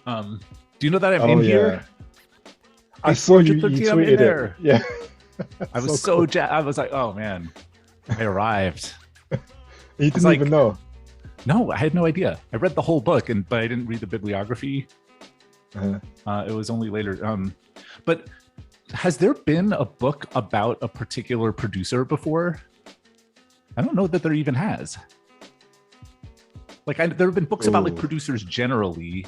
Do you know that I'm Oh in here? yeah, I Page saw you 413, I'm in tweeted it. there. Yeah, I was so so cool. jazzed. I was like, oh man, I arrived. You I was didn't even like, know. no, I had no idea. I read the whole book, but I didn't read the bibliography. Uh, It was only later. But has there been a book about a particular producer before? I don't know that there even has. Like, there have been books about like oh, producers generally,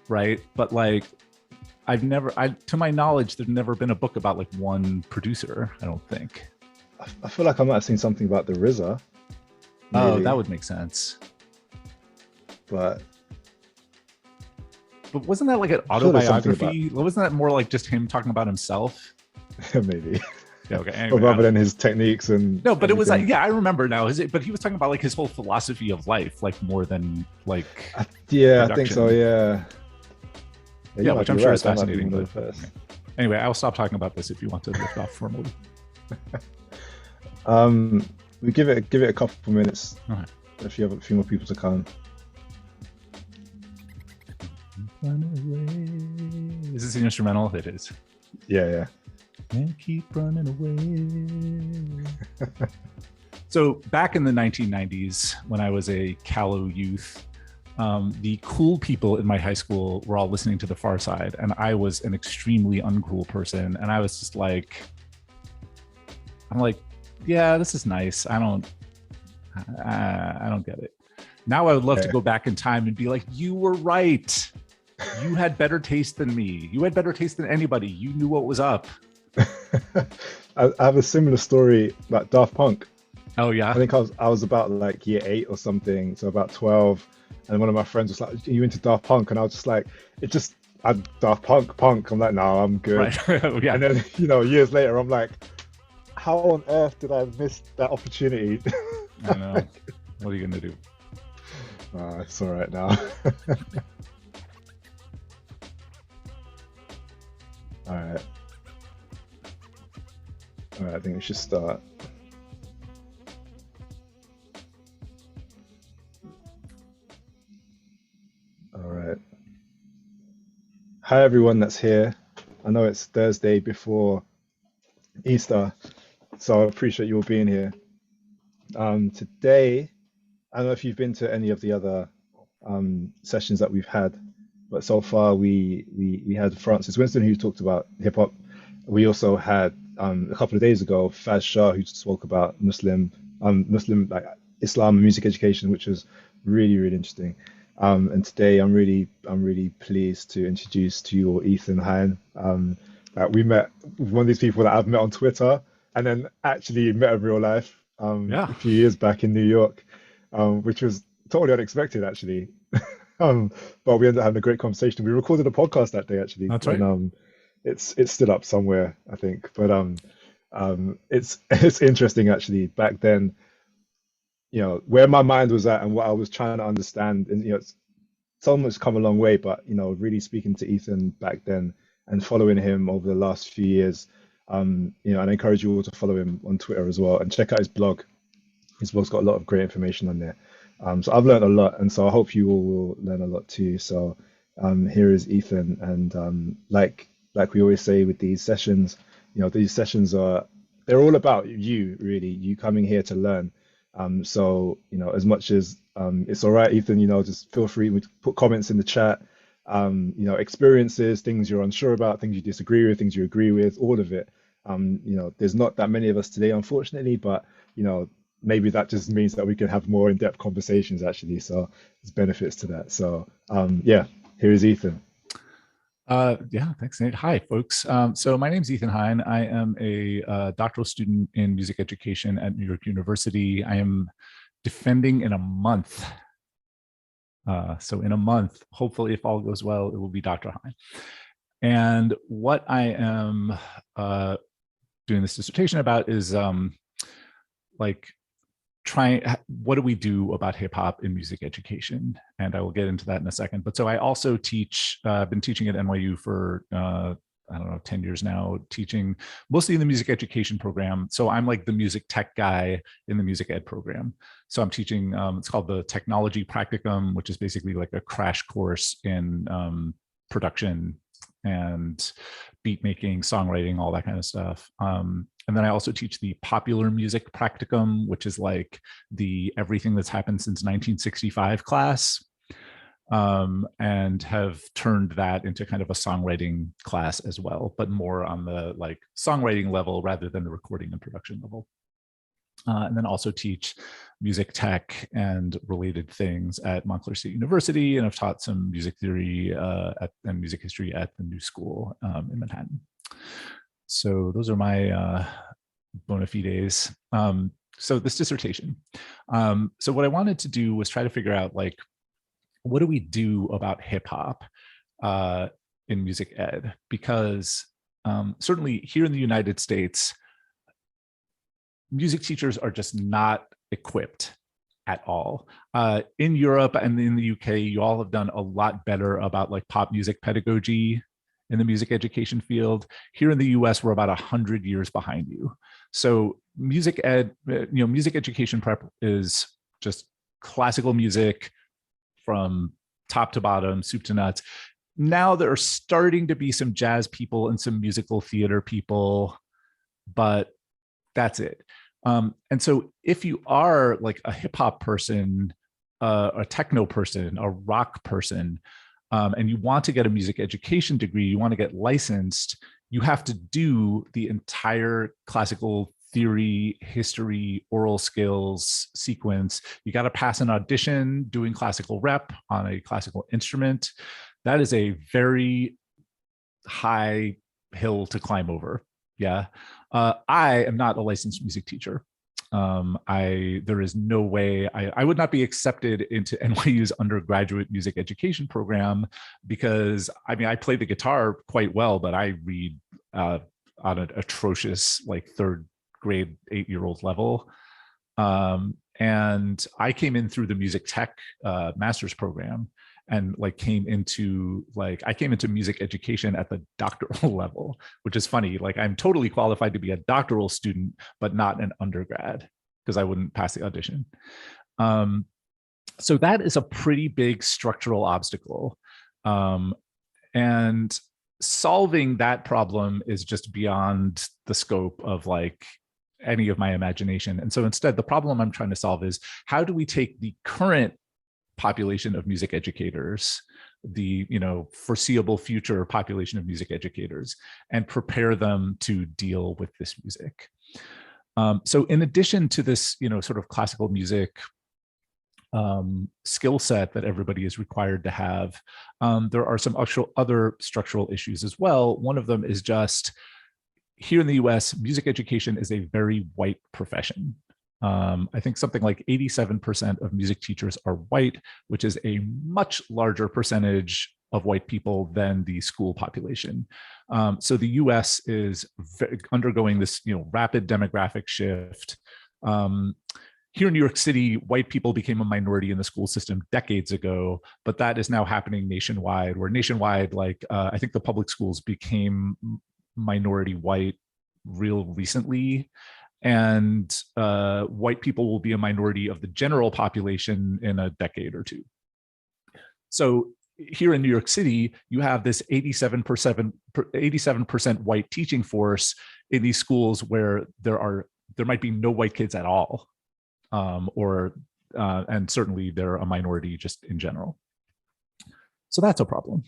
right? But like, to my knowledge, there's never been a book about like one producer. I don't think. I feel like I might have seen something about the RZA, Oh, that maybe, would make sense. but But wasn't that like an I'm sure there's something about autobiography? Wasn't that more like just him talking about himself? maybe, Yeah. Okay. or Anyway, I rather don't. than his techniques and No, but it was like, everything. yeah, I remember now. But he was talking about like his whole philosophy of life, like more than like Yeah, I think so. production. Yeah, yeah, you Yeah, might which be I'm sure right. is That might be fascinating. one of But the first. anyway, I'll stop talking about this if you want to lift off formally. Um, we give it a couple minutes Okay. if you have a few more people to come. Run away. Is this an instrumental? It is. Yeah, yeah. And keep running away. So back in the 1990s, when I was a callow youth, the cool people in my high school were all listening to The Far Side, and I was an extremely uncool person. And I was just like, I'm like, yeah, this is nice. I don't get it. Now I would love to Yeah. go back in time and be like, you were right. You had better taste than me. You had better taste than anybody. You knew what was up. I have a similar story about Daft Punk. Oh I yeah, think I was about like year 8 or something, so about 12, and one of my friends was like, "Are you into Daft Punk?" And I was just like, "It just I Daft Punk." I'm like, "No, I'm good." right. Yeah, And then years later, I'm like, "How on earth did I miss that opportunity?" I know. What are you gonna do? It's all right now. All right, all right. I think we should start. All right. Hi everyone that's here. I know it's Thursday before Easter, so I appreciate you all being here. Today, I don't know if you've been to any of the other sessions that we've had, but so far we had Francis Winston who talked about hip hop. We also had a couple of days ago Faz Shah who spoke about Muslim like Islam and music education, which was really interesting. And today I'm really pleased to introduce to you all Ethan Hine. That we met one of these people that I've met on Twitter and then actually met in real life Yeah, a few years back in New York, which was totally unexpected actually. Um, but we ended up having a great conversation. We recorded a podcast that day actually, that's and right. it's still up somewhere, I think. But it's it's interesting actually. Back then, where my mind was at and what I was trying to understand, and it's almost come a long way. But really speaking to Ethan back then and following him over the last few years, and I encourage you all to follow him on Twitter as well and check out his blog. His blog's got a lot of great information on there. So I've learned a lot, and so I hope you all will learn a lot too. So here is Ethan, and like we always say with these sessions, these sessions they're all about you, really, you coming here to learn. So as much as it's all right, Ethan, just feel free to put comments in the chat. Experiences, things you're unsure about, things you disagree with, things you agree with, all of it. There's not that many of us today, unfortunately, but maybe that just means that we can have more in-depth conversations actually. So there's benefits to that. So yeah, here is Ethan. Yeah, thanks, Nate. Hi, folks. So my name is Ethan Hine. I am a doctoral student in music education at New York University. I am defending in a month. So in a month, hopefully, if all goes well, it will be Dr. Hine. And what I am doing this dissertation about is like what do we do about hip hop in music education? And I will get into that in a second. But so I also teach, I've been teaching at NYU for I don't know, 10 years now, teaching mostly in the music education program. So I'm like the music tech guy in the music ed program. So I'm teaching, it's called the Technology Practicum, which is basically like a crash course in production and beat making, songwriting, all that kind of stuff. And then I also teach the Popular Music Practicum, which is like the everything that's happened since 1965 class, and have turned that into kind of a songwriting class as well, but more on the like songwriting level rather than the recording and production level. And then also teach music tech and related things at Montclair State University, and I've taught some music theory and music history at the New School in Manhattan. So those are my bona fides. So this dissertation. So what I wanted to do was try to figure out, like, what do we do about hip hop in music ed? Because certainly here in the United States, music teachers are just not equipped at all. In Europe and in the UK, you all have done a lot better about like pop music pedagogy in the music education field. Here in the US, we're about 100 years behind you. So music ed, music education prep is just classical music from top to bottom, soup to nuts. Now there are starting to be some jazz people and some musical theater people, but that's it. And so if you are like a hip hop person, a techno person, a rock person, and you want to get a music education degree, you want to get licensed, you have to do the entire classical theory, history, oral skills sequence. You got to pass an audition doing classical rep on a classical instrument. That is a very high hill to climb over. Yeah. I am not a licensed music teacher. There is no way I would not be accepted into NYU's undergraduate music education program, because I mean, I play the guitar quite well, but I read on an atrocious, like third grade 8-year-old level. And I came in through the music tech master's program, and like I came into music education at the doctoral level, which is funny. Like I'm totally qualified to be a doctoral student, but not an undergrad, because I wouldn't pass the audition. So that is a pretty big structural obstacle. And solving that problem is just beyond the scope of like any of my imagination. And so instead, the problem I'm trying to solve is, how do we take the current population of music educators, the foreseeable future population of music educators, and prepare them to deal with this music? So in addition to this, sort of classical music skill set that everybody is required to have, there are some actual other structural issues as well. One of them is just, here in the US, music education is a very white profession. I think something like 87% of music teachers are white, which is a much larger percentage of white people than the school population. So the US is undergoing this rapid demographic shift. Here in New York City, white people became a minority in the school system decades ago, but that is now happening nationwide, where nationwide, like I think the public schools became minority white real recently, and white people will be a minority of the general population in a decade or two. So here in New York City, you have this 87% white teaching force in these schools where there might be no white kids at all, and certainly they're a minority just in general. So that's a problem.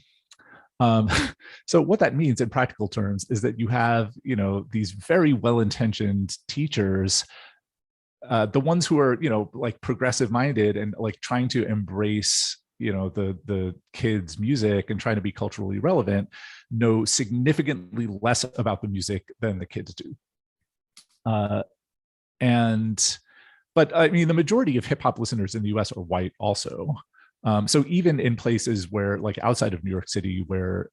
So what that means in practical terms is that you have, these very well-intentioned teachers, the ones who are, like progressive minded and like trying to embrace, the kids' music and trying to be culturally relevant, know significantly less about the music than the kids do. But I mean, the majority of hip hop listeners in the US are white also. So even in places where, like outside of New York City, where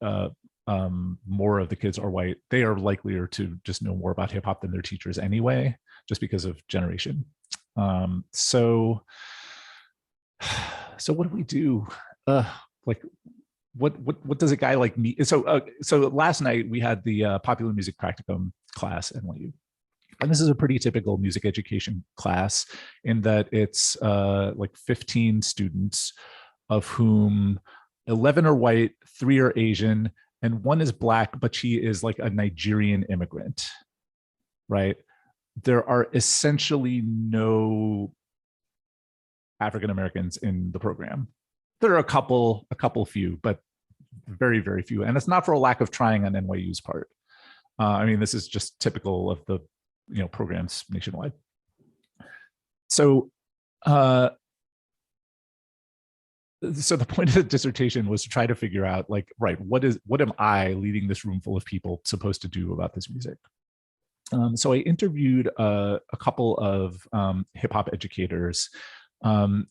more of the kids are white, they are likelier to just know more about hip hop than their teachers anyway, just because of generation. So what do we do? Like, what does a guy like me? So last night we had the popular music practicum class at NYU. And this is a pretty typical music education class in that it's like 15 students, of whom 11 are white, 3 are Asian, and 1 is Black, but she is like a Nigerian immigrant, right? There are essentially no African Americans in the program. There are a couple few, but very, very few. And it's not for a lack of trying on NYU's part. I mean, this is just typical of the programs nationwide. So so the point of the dissertation was to try to figure out, like, right, what am I, leading this room full of people, supposed to do about this music? So I interviewed a couple of hip hop educators, and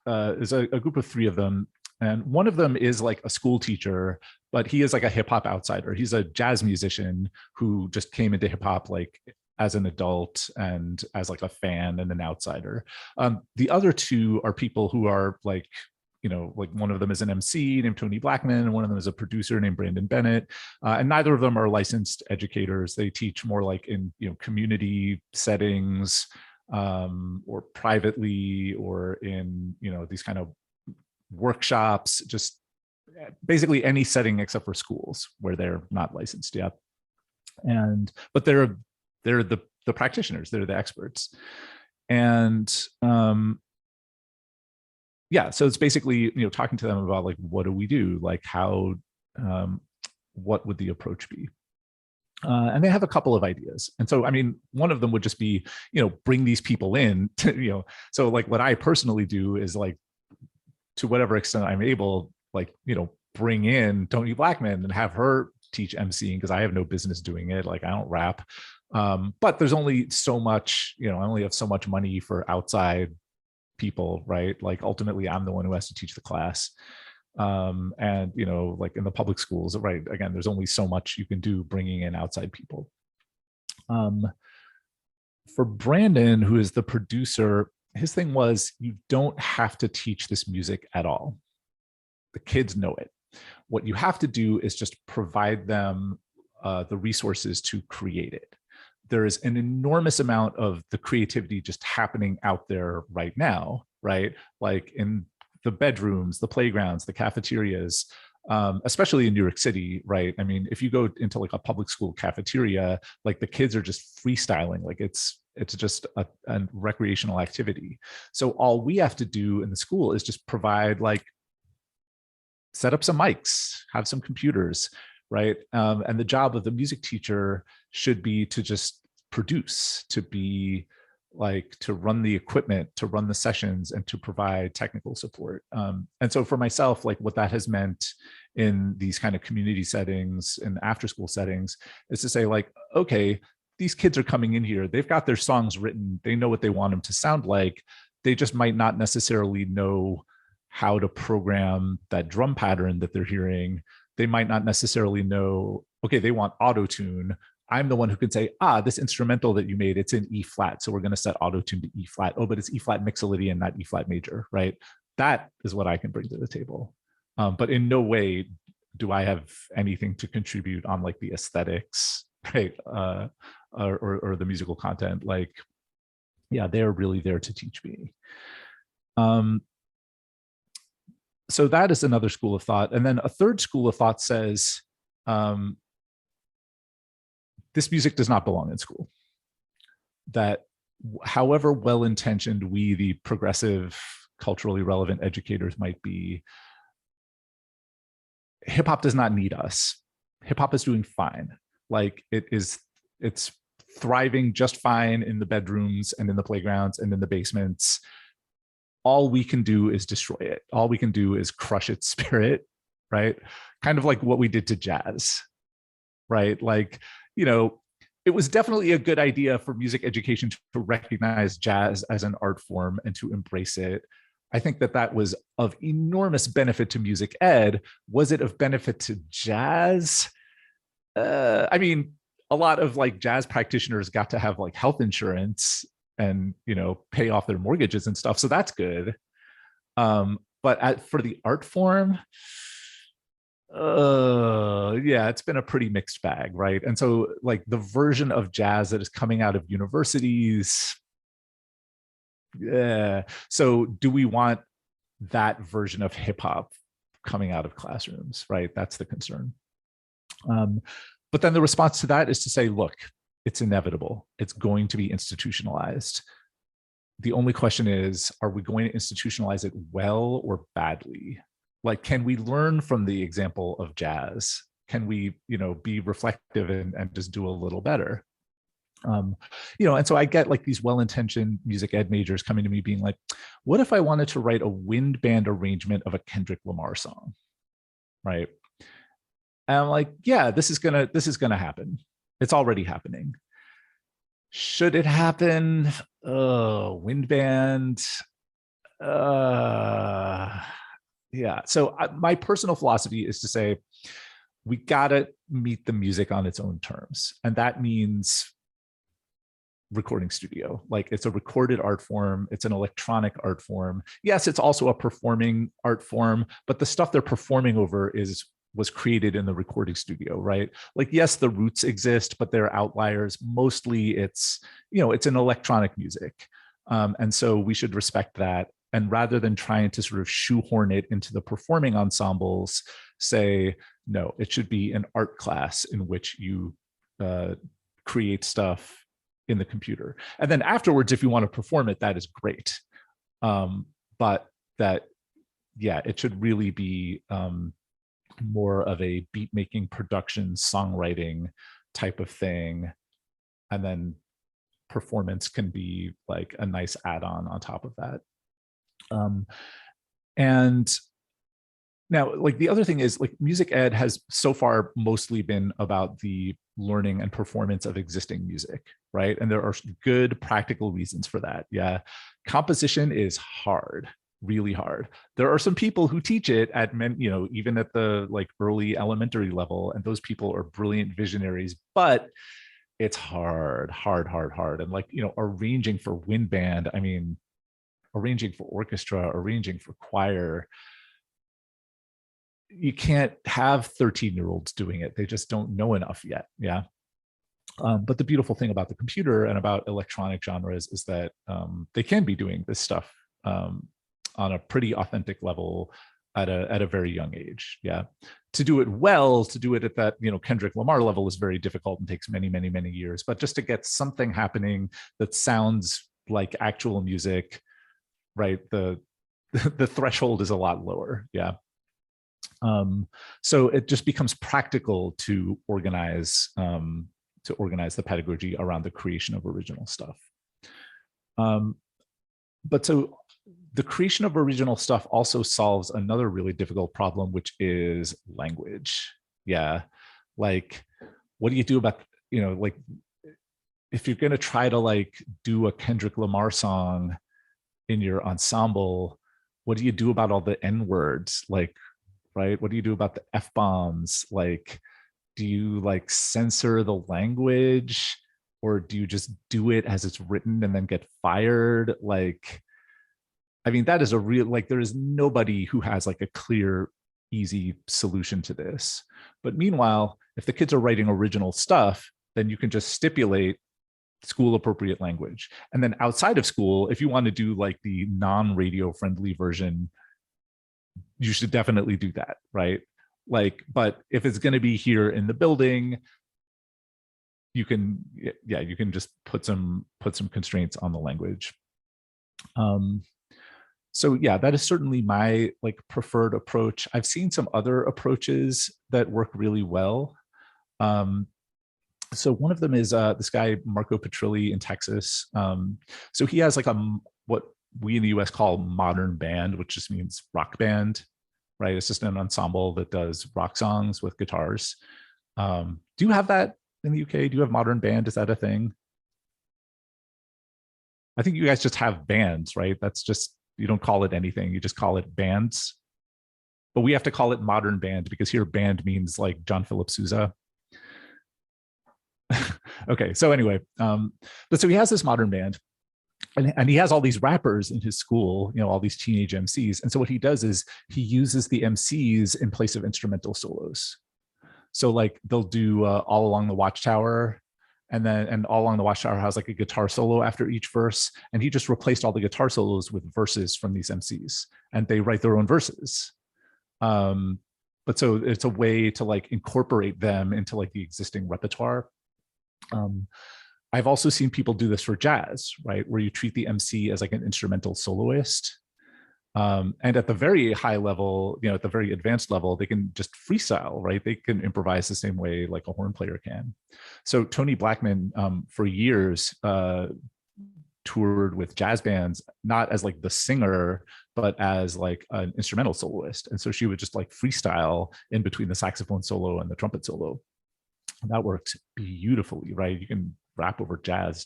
there's a group of 3 of them. And one of them is like a school teacher, but he is like a hip hop outsider. He's a jazz musician who just came into hip hop like as an adult and as like a fan and an outsider. The other 2 are people who are like, like one of them is an MC named Tony Blackman, and one of them is a producer named Brandon Bennett. And neither of them are licensed educators. They teach more like in, community settings, or privately, or in, these kind of workshops, just basically any setting except for schools where they're not licensed yet. But they're the practitioners, they're the experts. And yeah, so it's basically, talking to them about like, what do we do? Like how, what would the approach be? And they have a couple of ideas. And so, I mean, one of them would just be, bring these people in to, so like what I personally do is like, to whatever extent I'm able, like, bring in Tony Blackman and have her teach emceeing, because I have no business doing it. Like I don't rap. But there's only so much, I only have so much money for outside people, right? Like ultimately I'm the one who has to teach the class. And, like in the public schools, right? Again, there's only so much you can do bringing in outside people. For Brandon, who is the producer, his thing was, you don't have to teach this music at all. The kids know it. What you have to do is just provide them the resources to create it. There is an enormous amount of the creativity just happening out there right now, right? Like in the bedrooms, the playgrounds, the cafeterias, especially in New York City, right? I mean, if you go into like a public school cafeteria, like the kids are just freestyling, like it's just a recreational activity. So all we have to do in the school is just provide, like, set up some mics, have some computers, right? And the job of the music teacher should be to just produce, to be like, to run the equipment, to run the sessions, and to provide technical support. And so for myself, like what that has meant in these kind of community settings and after school settings is to say, like, okay, these kids are coming in here, they've got their songs written, they know what they want them to sound like. They just might not necessarily know how to program that drum pattern that they're hearing. They might not necessarily know, okay, they want auto-tune. I'm the one who can say, this instrumental that you made, it's in E flat, so we're going to set auto-tune to E flat. Oh, but it's E flat mixolydian, not E flat major, right? That is what I can bring to the table. But in no way do I have anything to contribute on like the aesthetics, right? Or the musical content. Like, yeah, they're really there to teach me. So that is another school of thought. And then a third school of thought says, this music does not belong in school. That however well-intentioned we, the progressive, culturally relevant educators might be, hip hop does not need us. Hip hop is doing fine. Like it's thriving just fine in the bedrooms and in the playgrounds and in the basements. All we can do is destroy it. All we can do is crush its spirit, right? Kind of like what we did to jazz, right? Like, it was definitely a good idea for music education to recognize jazz as an art form and to embrace it. I think that was of enormous benefit to music ed. Was it of benefit to jazz? I mean, a lot of like jazz practitioners got to have like health insurance and, pay off their mortgages and stuff. So that's good. But for the art form, Yeah, it's been a pretty mixed bag, right? And so like the version of jazz that is coming out of universities, yeah. So do we want that version of hip hop coming out of classrooms, right? That's the concern. Um, but then the response to that is to say, look, it's inevitable. It's going to be institutionalized. The only question is, are we going to institutionalize it well or badly? Like, can we learn from the example of jazz? Can we, be reflective and just do a little better? And so I get like these well-intentioned music ed majors coming to me being like, what if I wanted to write a wind band arrangement of a Kendrick Lamar song? Right. And I'm like, yeah, this is gonna happen. It's already happening. Should it happen? Wind band. Yeah. So my personal philosophy is to say we gotta meet the music on its own terms, and that means recording studio. Like, it's a recorded art form, it's an electronic art form. Yes, it's also a performing art form, but the stuff they're performing over was created in the recording studio, right? Like, yes, the roots exist, but they're outliers. Mostly it's an electronic music. And so we should respect that. And rather than trying to sort of shoehorn it into the performing ensembles, say, no, it should be an art class in which you create stuff in the computer. And then afterwards, if you want to perform it, that is great. But that, yeah, it should really be more of a beat making, production, songwriting type of thing. And then performance can be like a nice add-on top of that. And now, like, the other thing is, like, music ed has so far mostly been about the learning and performance of existing music, right? And there are good practical reasons for that. Yeah, composition is hard, really hard. There are some people who teach it at even at the like early elementary level, and those people are brilliant visionaries, but it's hard. And like, arranging for wind band, I mean, arranging for orchestra, arranging for choir, you can't have 13-year-olds doing it. They just don't know enough yet. Yeah. But the beautiful thing about the computer and about electronic genres is that they can be doing this stuff on a pretty authentic level at a very young age. Yeah. To do it well, to do it at that, Kendrick Lamar level is very difficult and takes many, many, many years. But just to get something happening that sounds like actual music, right? The threshold is a lot lower. Yeah. So it just becomes practical to organize the pedagogy around the creation of original stuff. But so the creation of original stuff also solves another really difficult problem, which is language. Yeah, like, what do you do about, like, if you're going to try to like do a Kendrick Lamar song in your ensemble, what do you do about all the N words? Like, right? What do you do about the F-bombs? Like, do you like censor the language, or do you just do it as it's written and then get fired? Like, I mean, that is a real, like, there is nobody who has like a clear, easy solution to this. But meanwhile, if the kids are writing original stuff, then you can just stipulate school appropriate language. And then outside of school, if you want to do like the non-radio friendly version, you should definitely do that, right? Like, but if it's going to be here in the building, you can just put some constraints on the language. So yeah, that is certainly my like preferred approach. I've seen some other approaches that work really well. So one of them is this guy Marco Petrilli in Texas. So he has like what we in the US call modern band, which just means rock band, right? It's just an ensemble that does rock songs with guitars. Do you have that in the UK? Do you have modern band? Is that a thing? I think you guys just have bands, right? That's just, you don't call it anything. You just call it bands. But we have to call it modern band because here band means like John Philip Sousa. Okay, so anyway, but so he has this modern band. and he has all these rappers in his school, all these teenage MCs. And so what he does is he uses the MCs in place of instrumental solos. So like they'll do All Along the Watchtower, and All Along the Watchtower has like a guitar solo after each verse, and he just replaced all the guitar solos with verses from these MCs, and they write their own verses. But so it's a way to like incorporate them into like the existing repertoire. I've also seen people do this for jazz, right, where you treat the MC as like an instrumental soloist. And at the very high level, at the very advanced level, they can just freestyle, right? They can improvise the same way like a horn player can. So Tony Blackman, for years, toured with jazz bands, not as like the singer, but as like an instrumental soloist. And so she would just like freestyle in between the saxophone solo and the trumpet solo. And that works beautifully, right? You can rap over jazz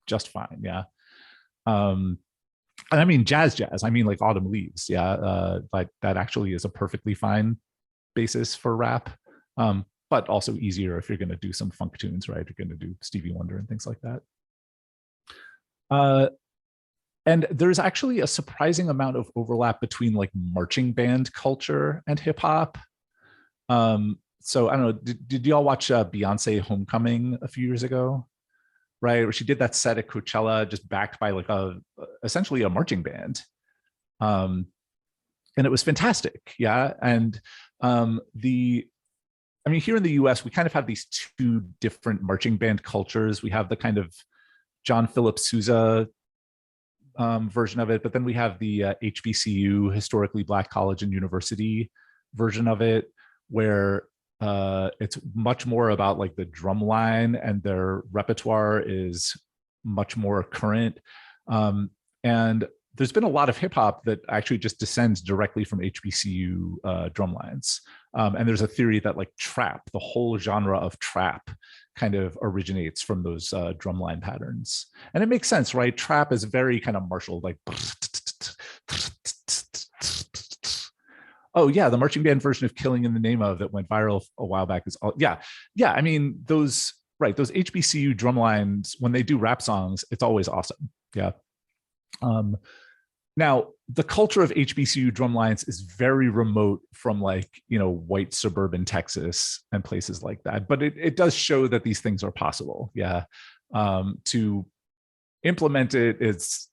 just fine, yeah. And I mean jazz, I mean like Autumn Leaves, yeah. Like that actually is a perfectly fine basis for rap, but also easier if you're going to do some funk tunes, right? You're going to do Stevie Wonder and things like that. And there's actually a surprising amount of overlap between like marching band culture and hip hop. So I don't know, did y'all watch Beyonce Homecoming a few years ago? Right, where she did that set at Coachella, just backed by like essentially a marching band, and it was fantastic, yeah. And I mean, here in the U.S., we kind of have these two different marching band cultures. We have the kind of John Philip Sousa version of it, but then we have the HBCU, historically Black college and university version of it, where it's much more about like the drum line, and their repertoire is much more current. And there's been a lot of hip hop that actually just descends directly from HBCU drum lines. And there's a theory that like trap, the whole genre of trap, kind of originates from those drumline patterns. And it makes sense, right? Trap is very kind of martial, like oh yeah, the marching band version of Killing in the Name of that went viral a while back is all, yeah. I mean, those HBCU drum lines, when they do rap songs, it's always awesome. Yeah. Now the culture of HBCU drum lines is very remote from like, white suburban Texas and places like that. But it does show that these things are possible. Yeah. To implement it,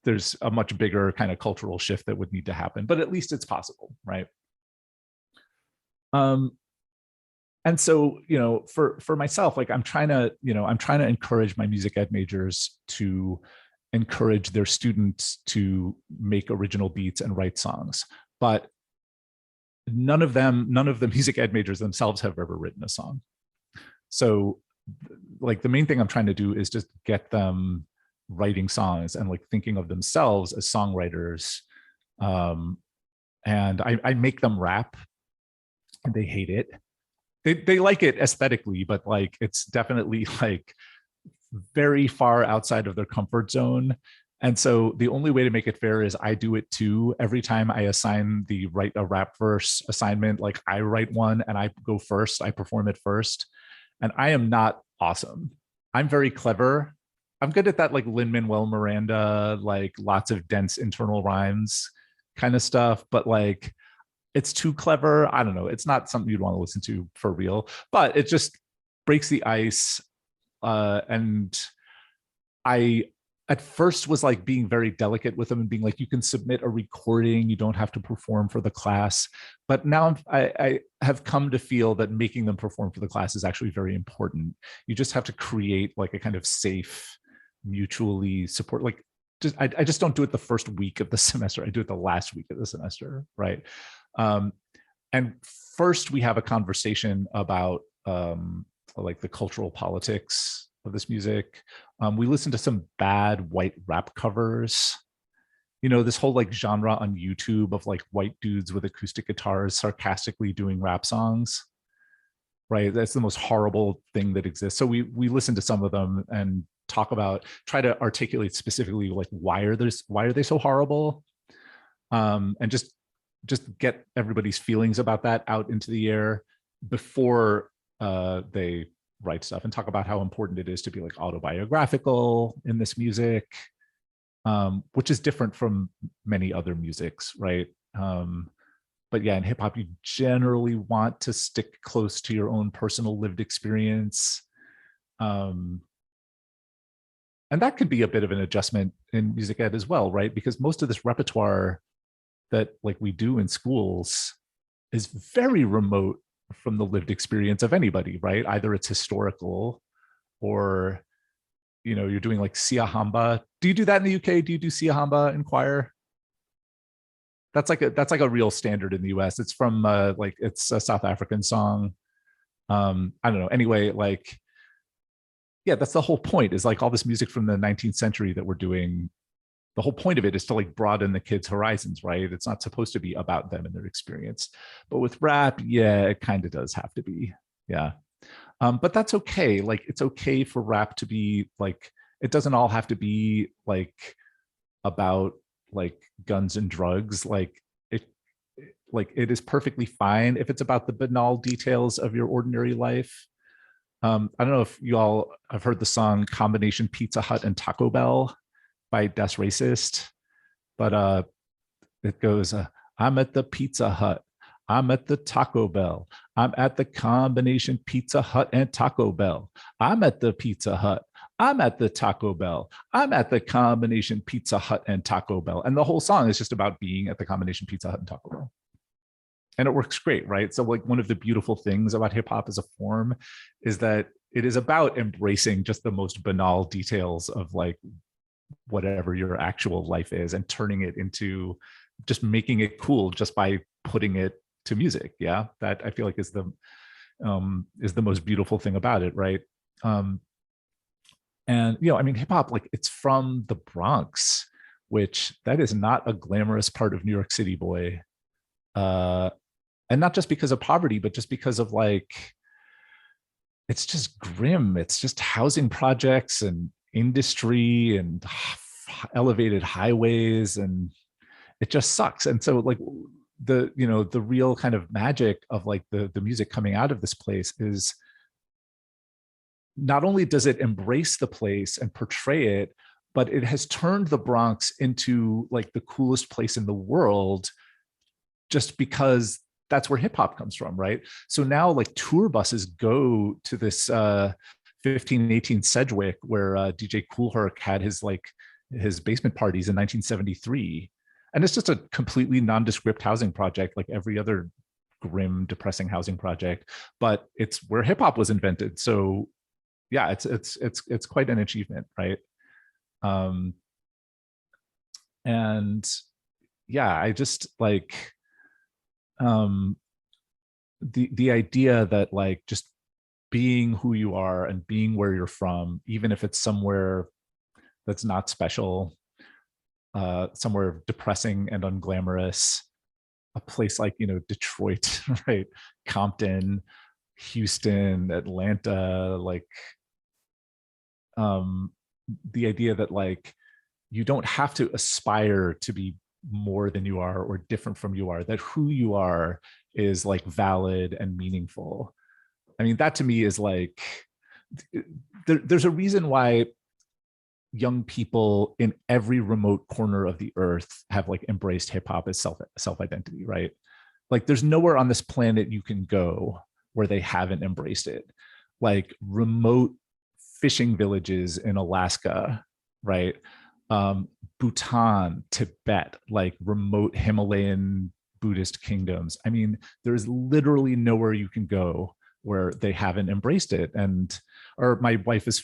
there's a much bigger kind of cultural shift that would need to happen, but at least it's possible, right? And so, for myself, like I'm trying to encourage my music ed majors to encourage their students to make original beats and write songs, but none of the music ed majors themselves have ever written a song. So like the main thing I'm trying to do is just get them writing songs and like thinking of themselves as songwriters. And I make them rap, and they hate it. They like it aesthetically, but like it's definitely like very far outside of their comfort zone. And so the only way to make it fair is I do it too. Every time I assign the write a rap verse assignment, like I write one and I go first, I perform it first. And I am not awesome. I'm very clever. I'm good at that, like Lin-Manuel Miranda, like lots of dense internal rhymes kind of stuff. But like, it's too clever. I don't know. It's not something you'd want to listen to for real, but it just breaks the ice. And I, at first, was like being very delicate with them and being like, you can submit a recording, you don't have to perform for the class. But now I have come to feel that making them perform for the class is actually very important. You just have to create like a kind of safe, mutually support, like I just don't do it the first week of the semester. I do it the last week of the semester, right? And first we have a conversation about like the cultural politics of this music. We listen to some bad white rap covers. This whole like genre on YouTube of like white dudes with acoustic guitars sarcastically doing rap songs, right? That's the most horrible thing that exists. So we listen to some of them and try to articulate specifically like why are they so horrible, and just get everybody's feelings about that out into the air before they write stuff, and talk about how important it is to be like autobiographical in this music. which is different from many other musics, right? But yeah, in hip hop, you generally want to stick close to your own personal lived experience. Um, and that could be a bit of an adjustment in music ed as well, right? Because most of this repertoire that like we do in schools is very remote from the lived experience of anybody, right? Either it's historical or you're doing like Siahamba. Do you do that in the UK? Do you do Siahamba in choir? That's like a real standard in the US. It's from like it's a South African song. I don't know. Anyway, like yeah, that's the whole point, is like all this music from the 19th century that we're doing. The whole point of it is to like broaden the kids' horizons, right? It's not supposed to be about them and their experience. But with rap, yeah, it kind of does have to be. Yeah. But that's okay. Like it's okay for rap to be like, it doesn't all have to be like about like guns and drugs. Like it is perfectly fine if it's about the banal details of your ordinary life. I don't know if you all have heard the song Combination Pizza Hut and Taco Bell by Das Racist, but it goes, I'm at the Pizza Hut, I'm at the Taco Bell, I'm at the Combination Pizza Hut and Taco Bell, I'm at the Pizza Hut, I'm at the Taco Bell, I'm at the Combination Pizza Hut and Taco Bell. And the whole song is just about being at the Combination Pizza Hut and Taco Bell. And it works great, right? So like one of the beautiful things about hip hop as a form is that it is about embracing just the most banal details of like whatever your actual life is and turning it into just making it cool just by putting it to music. Yeah, that I feel like is the most beautiful thing about it, right? And I mean, hip hop, like it's from the Bronx, which that is not a glamorous part of New York City, boy. And not just because of poverty, but just because of like, it's just grim. It's just housing projects and industry and elevated highways, and it just sucks. And so like the real kind of magic of like the music coming out of this place is not only does it embrace the place and portray it, but it has turned the Bronx into like the coolest place in the world just because that's where hip hop comes from, right? So now like tour buses go to this 1518 Sedgwick where DJ Kool Herc had his basement parties in 1973. And it's just a completely nondescript housing project like every other grim, depressing housing project, but it's where hip hop was invented. So yeah, it's quite an achievement, right? And yeah, I just like the idea that like just being who you are and being where you're from, even if it's somewhere that's not special, somewhere depressing and unglamorous, a place like Detroit, right, Compton, Houston, Atlanta, like the idea that like you don't have to aspire to be more than you are or different from you are, that who you are is like valid and meaningful. I mean, that to me is like there's a reason why young people in every remote corner of the earth have like embraced hip hop as self identity, right? Like there's nowhere on this planet you can go where they haven't embraced it. Like remote fishing villages in Alaska, right? Bhutan, Tibet, like remote Himalayan Buddhist kingdoms. I mean, there's literally nowhere you can go where they haven't embraced it. And or my wife is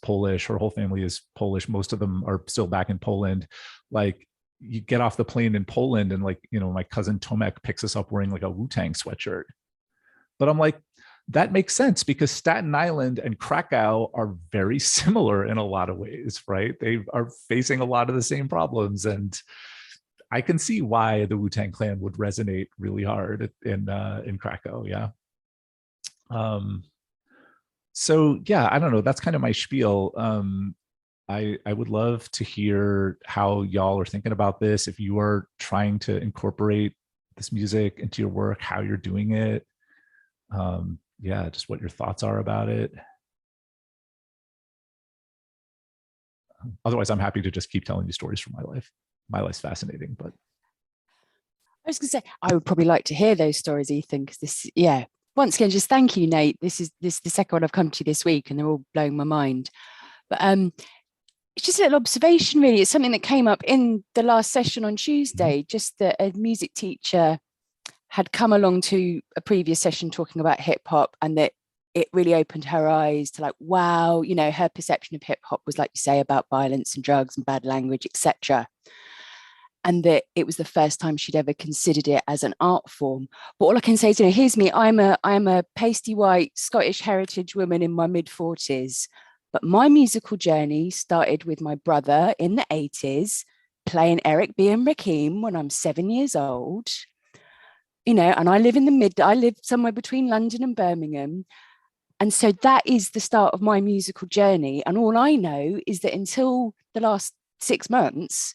Polish, her whole family is Polish, most of them are still back in Poland. Like you get off the plane in Poland and like my cousin Tomek picks us up wearing like a Wu-Tang sweatshirt, but I'm like, that makes sense because Staten Island and Krakow are very similar in a lot of ways, right? They are facing a lot of the same problems, and I can see why the Wu-Tang Clan would resonate really hard in Krakow. Yeah. So yeah, I don't know. That's kind of my spiel. I would love to hear how y'all are thinking about this. If you are trying to incorporate this music into your work, how you're doing it. Yeah, just what your thoughts are about it. Otherwise, I'm happy to just keep telling you stories from my life. My life's fascinating, but I was going to say, I would probably like to hear those stories, Ethan, because this, yeah. Once again, just thank you, Nate. This is the second one I've come to this week, and they're all blowing my mind. But it's just a little observation, really. It's something that came up in the last session on Tuesday. Just that a music teacher had come along to a previous session talking about hip hop, and that it really opened her eyes to like, wow, you know, her perception of hip hop was, like you say, about violence and drugs and bad language, etc. And that it was the first time she'd ever considered it as an art form. But all I can say is, you know, here's me. I'm a pasty white Scottish heritage woman in my mid-40s. But my musical journey started with my brother in the 80s playing Eric B. and Rakim when I'm 7 years old. You know, and I live somewhere between London and Birmingham. And so that is the start of my musical journey. And all I know is that until the last 6 months,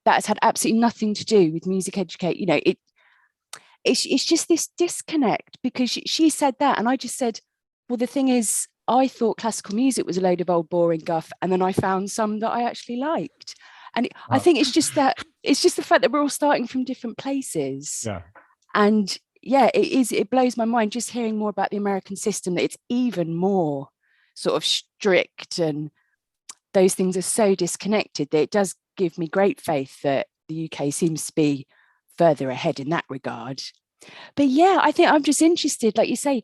that has had absolutely nothing to do with music educate. You know, it's just this disconnect, because she said that, and I just said, well, the thing is, I thought classical music was a load of old boring guff, and then I found some that I actually liked. And I think it's just the fact that we're all starting from different places. yeah. And yeah, it blows my mind just hearing more about the American system, that it's even more sort of strict, and those things are so disconnected that it does give me great faith that the UK seems to be further ahead in that regard. But yeah, I think I'm just interested, like you say,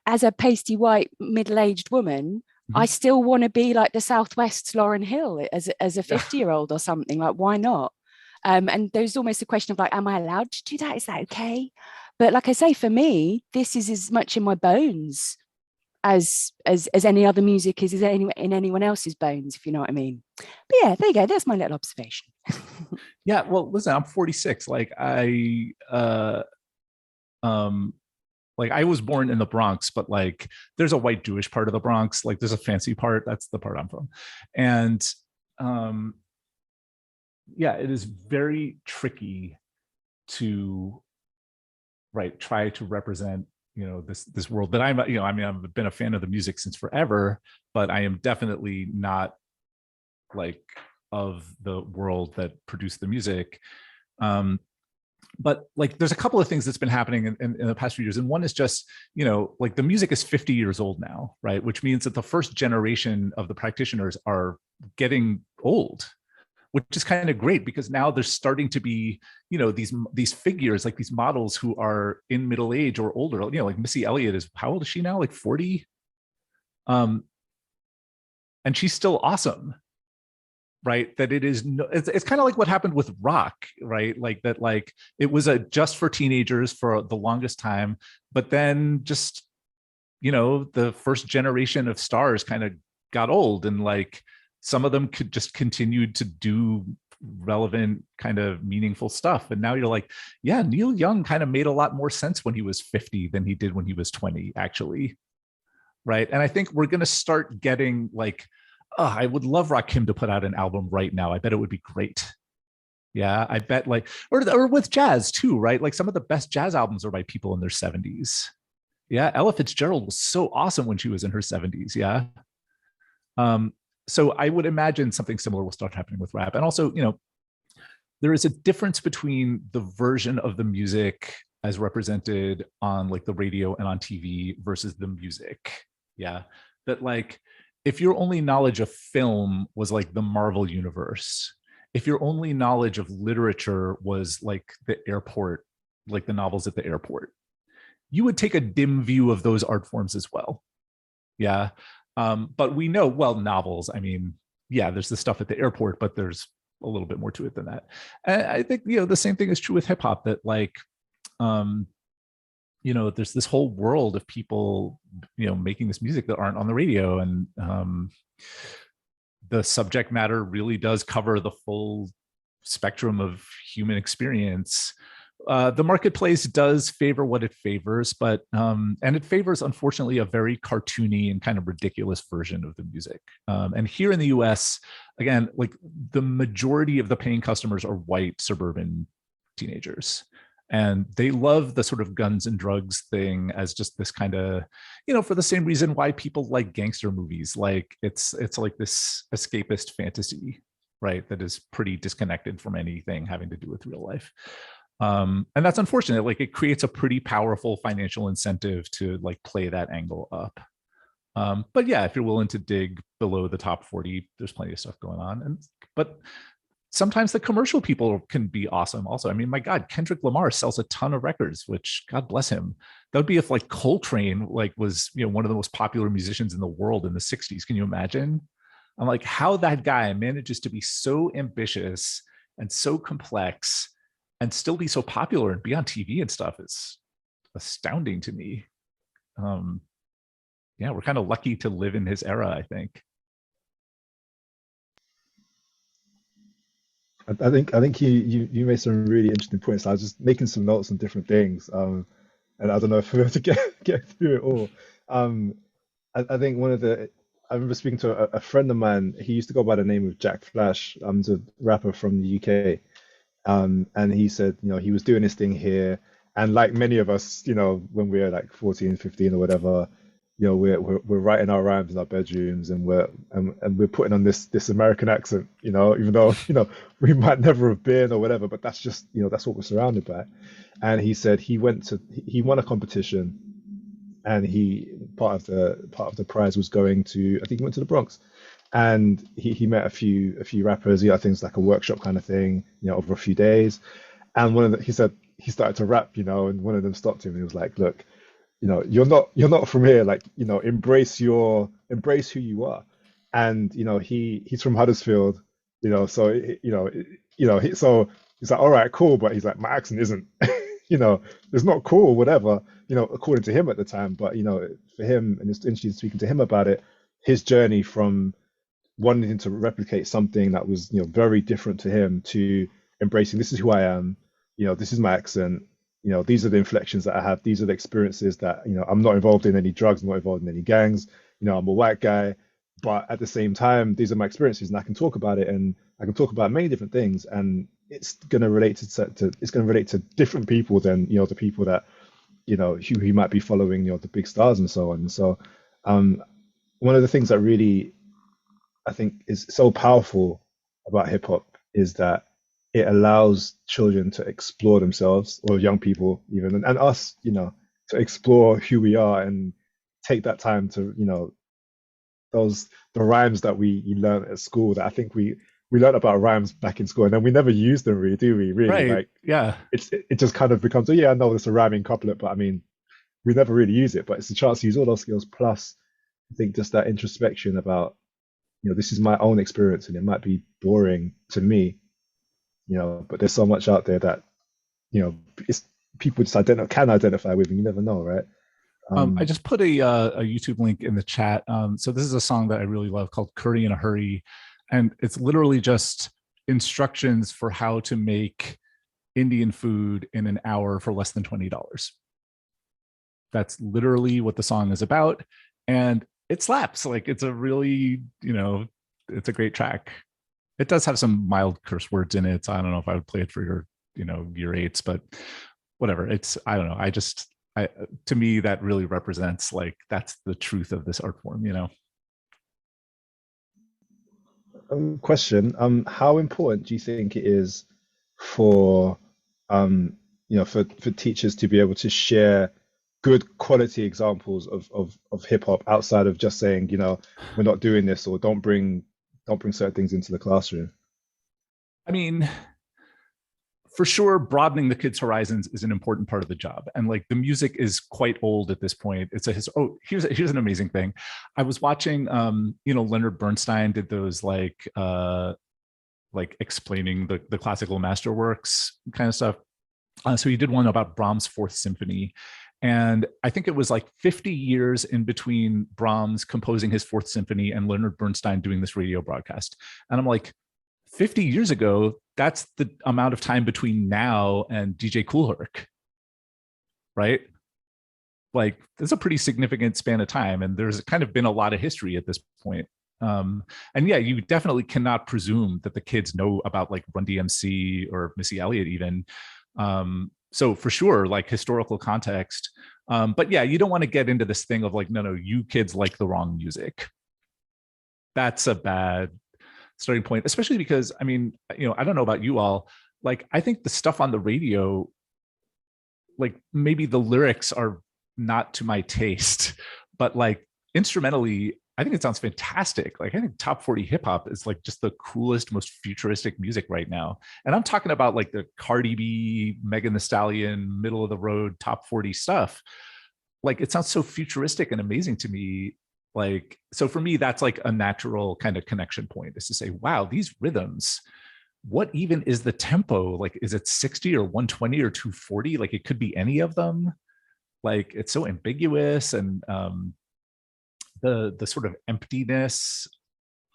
as a pasty white middle-aged woman, I still want to be like the Southwest's Lauryn Hill as a 50-year-old or something. Like, why not? And there's almost a question of like, am I allowed to do that? Is that okay? But like I say, for me, this is as much in my bones as any other music is in anyone else's bones, if you know what I mean. But yeah, there you go. That's my little observation. Yeah. Well, listen, I'm 46. Like I was born in the Bronx, but like there's a white Jewish part of the Bronx. Like there's a fancy part. That's the part I'm from. And yeah, it is very tricky to try to represent, you know, this world that I'm, you know, I mean, I've been a fan of the music since forever, but I am definitely not like of the world that produced the music. But like, there's a couple of things that's been happening in the past few years. And one is just, you know, like the music is 50 years old now, right? Which means that the first generation of the practitioners are getting old, which is kind of great, because now there's starting to be, you know, these figures, like these models who are in middle age or older. You know, like Missy Elliott is, how old is she now? Like 40. And she's still awesome, right? That it is it's kind of like what happened with rock, right? Like that, like it was a just for teenagers for the longest time, but then just, you know, the first generation of stars kind of got old, and like some of them could just continue to do relevant kind of meaningful stuff. And now you're like, yeah, Neil Young kind of made a lot more sense when he was 50 than he did when he was 20, actually. Right. And I think we're going to start getting like, oh, I would love Rakim to put out an album right now. I bet it would be great. Yeah, I bet, like, or with jazz too, right? Like some of the best jazz albums are by people in their 70s. Yeah, Ella Fitzgerald was so awesome when she was in her 70s. Yeah. So I would imagine something similar will start happening with rap. And also, you know, there is a difference between the version of the music as represented on like the radio and on TV versus the music. Yeah. That like, if your only knowledge of film was like the Marvel universe, if your only knowledge of literature was like the airport, like the novels at the airport, you would take a dim view of those art forms as well. Yeah. But we know, well, novels, I mean, yeah, there's the stuff at the airport, but there's a little bit more to it than that. And I think, you know, the same thing is true with hip hop, that like, you know, there's this whole world of people, you know, making this music that aren't on the radio. And the subject matter really does cover the full spectrum of human experience. The marketplace does favor what it favors, but and it favors, unfortunately, a very cartoony and kind of ridiculous version of the music. And here in the US, again, like the majority of the paying customers are white suburban teenagers. And they love the sort of guns and drugs thing as just this kind of, for the same reason why people like gangster movies. Like it's like this escapist fantasy, right? That is pretty disconnected from anything having to do with real life. And that's unfortunate. Like it creates a pretty powerful financial incentive to like play that angle up. But yeah, if you're willing to dig below the top 40, there's plenty of stuff going on. But sometimes the commercial people can be awesome also. I mean, my God, Kendrick Lamar sells a ton of records, which God bless him. That would be if like Coltrane like was, one of the most popular musicians in the world in the 60s. Can you imagine? I'm like, how that guy manages to be so ambitious and so complex and still be so popular and be on TV and stuff is astounding to me. Yeah, we're kind of lucky to live in his era, I think. I think you made some really interesting points. I was just making some notes on different things, and I don't know if we're able to get through it all. I think I remember speaking to a friend of mine. He used to go by the name of Jack Flash. He's a rapper from the UK, and he said, he was doing his thing here, and like many of us, when we're like 14, 15 or whatever, we're writing our rhymes in our bedrooms, and we're putting on this American accent, even though we might never have been or whatever, but that's just that's what we're surrounded by. And he said he won a competition, and part of the prize was going to, I think he went to the Bronx, and he met a few rappers. I think it's like a workshop kind of thing, over a few days. And he said he started to rap, and one of them stopped him and he was like, look, you're not from here, like, embrace who you are. And he's from Huddersfield, so so he's like, all right, cool, but he's like, my accent isn't it's not cool or whatever, according to him at the time. But for him, and it's interesting speaking to him about it, his journey from wanting to replicate something that was very different to him, to embracing, this is who I am, this is my accent, these are the inflections that I have, these are the experiences that, I'm not involved in any drugs, I'm not involved in any gangs, I'm a white guy, but at the same time, these are my experiences and I can talk about it, and I can talk about many different things, and it's going to relate to different people than, the people that, who he might be following, the big stars and so on. And so, one of the things that really, I think, is so powerful about hip hop is that it allows children to explore themselves, or young people even, and us, to explore who we are and take that time to, the rhymes that we learn at school, that I think we learned about rhymes back in school, and then we never use them really, do we? Really, Right. like, Yeah. it just kind of becomes, oh yeah, I know it's a rhyming couplet, but I mean, we never really use it. But it's a chance to use all those skills, plus I think just that introspection about, this is my own experience, and it might be boring to me, but there's so much out there that, it's people just can identify with, and you never know, right? I just put a YouTube link in the chat. So this is a song that I really love called Curry in a Hurry. And it's literally just instructions for how to make Indian food in an hour for less than $20. That's literally what the song is about. And it slaps. Like, it's a really, it's a great track. It does have some mild curse words in it. So I don't know if I would play it for your, year eights, but whatever. I don't know. To me, that really represents, like, that's the truth of this art form, Question: how important do you think it is for for teachers to be able to share good quality examples of hip hop, outside of just saying, we're not doing this, or don't bring certain things into the classroom? I mean, for sure, broadening the kids' horizons is an important part of the job. And like, the music is quite old at this point. Here's an amazing thing. I was watching, Leonard Bernstein did those like explaining the classical masterworks kind of stuff. So he did one about Brahms' Fourth Symphony. And I think it was like 50 years in between Brahms composing his Fourth Symphony and Leonard Bernstein doing this radio broadcast. And I'm like, 50 years ago, that's the amount of time between now and DJ Kool Herc, right? Like, there's a pretty significant span of time, and there's kind of been a lot of history at this point. And yeah, you definitely cannot presume that the kids know about like Run DMC or Missy Elliott even. So for sure, like historical context. But yeah, you don't want to get into this thing of like, no, you kids like the wrong music. That's a bad starting point, especially because, I mean, I don't know about you all. Like, I think the stuff on the radio, like maybe the lyrics are not to my taste, but like instrumentally, I think it sounds fantastic. Like, I think top 40 hip hop is like just the coolest, most futuristic music right now. And I'm talking about like the Cardi B, Megan Thee Stallion, middle of the road, top 40 stuff. Like, it sounds so futuristic and amazing to me. Like, so for me, that's like a natural kind of connection point, is to say, wow, these rhythms, what even is the tempo? Like, is it 60 or 120 or 240? Like, it could be any of them. Like, it's so ambiguous, and the sort of emptiness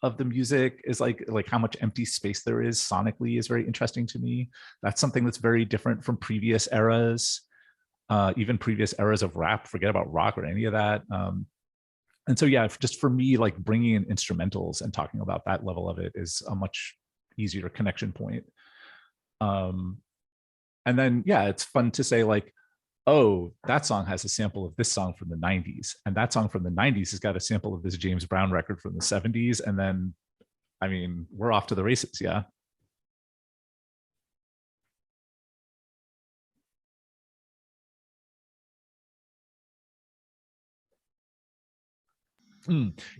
of the music is like how much empty space there is sonically is very interesting to me. That's something that's very different from previous eras, even previous eras of rap. Forget about rock or any of that. And so yeah, just for me, like bringing in instrumentals and talking about that level of it is a much easier connection point. And then yeah, it's fun to say like, oh, that song has a sample of this song from the 90s, and that song from the 90s has got a sample of this James Brown record from the 70s. And then, I mean, we're off to the races. Yeah.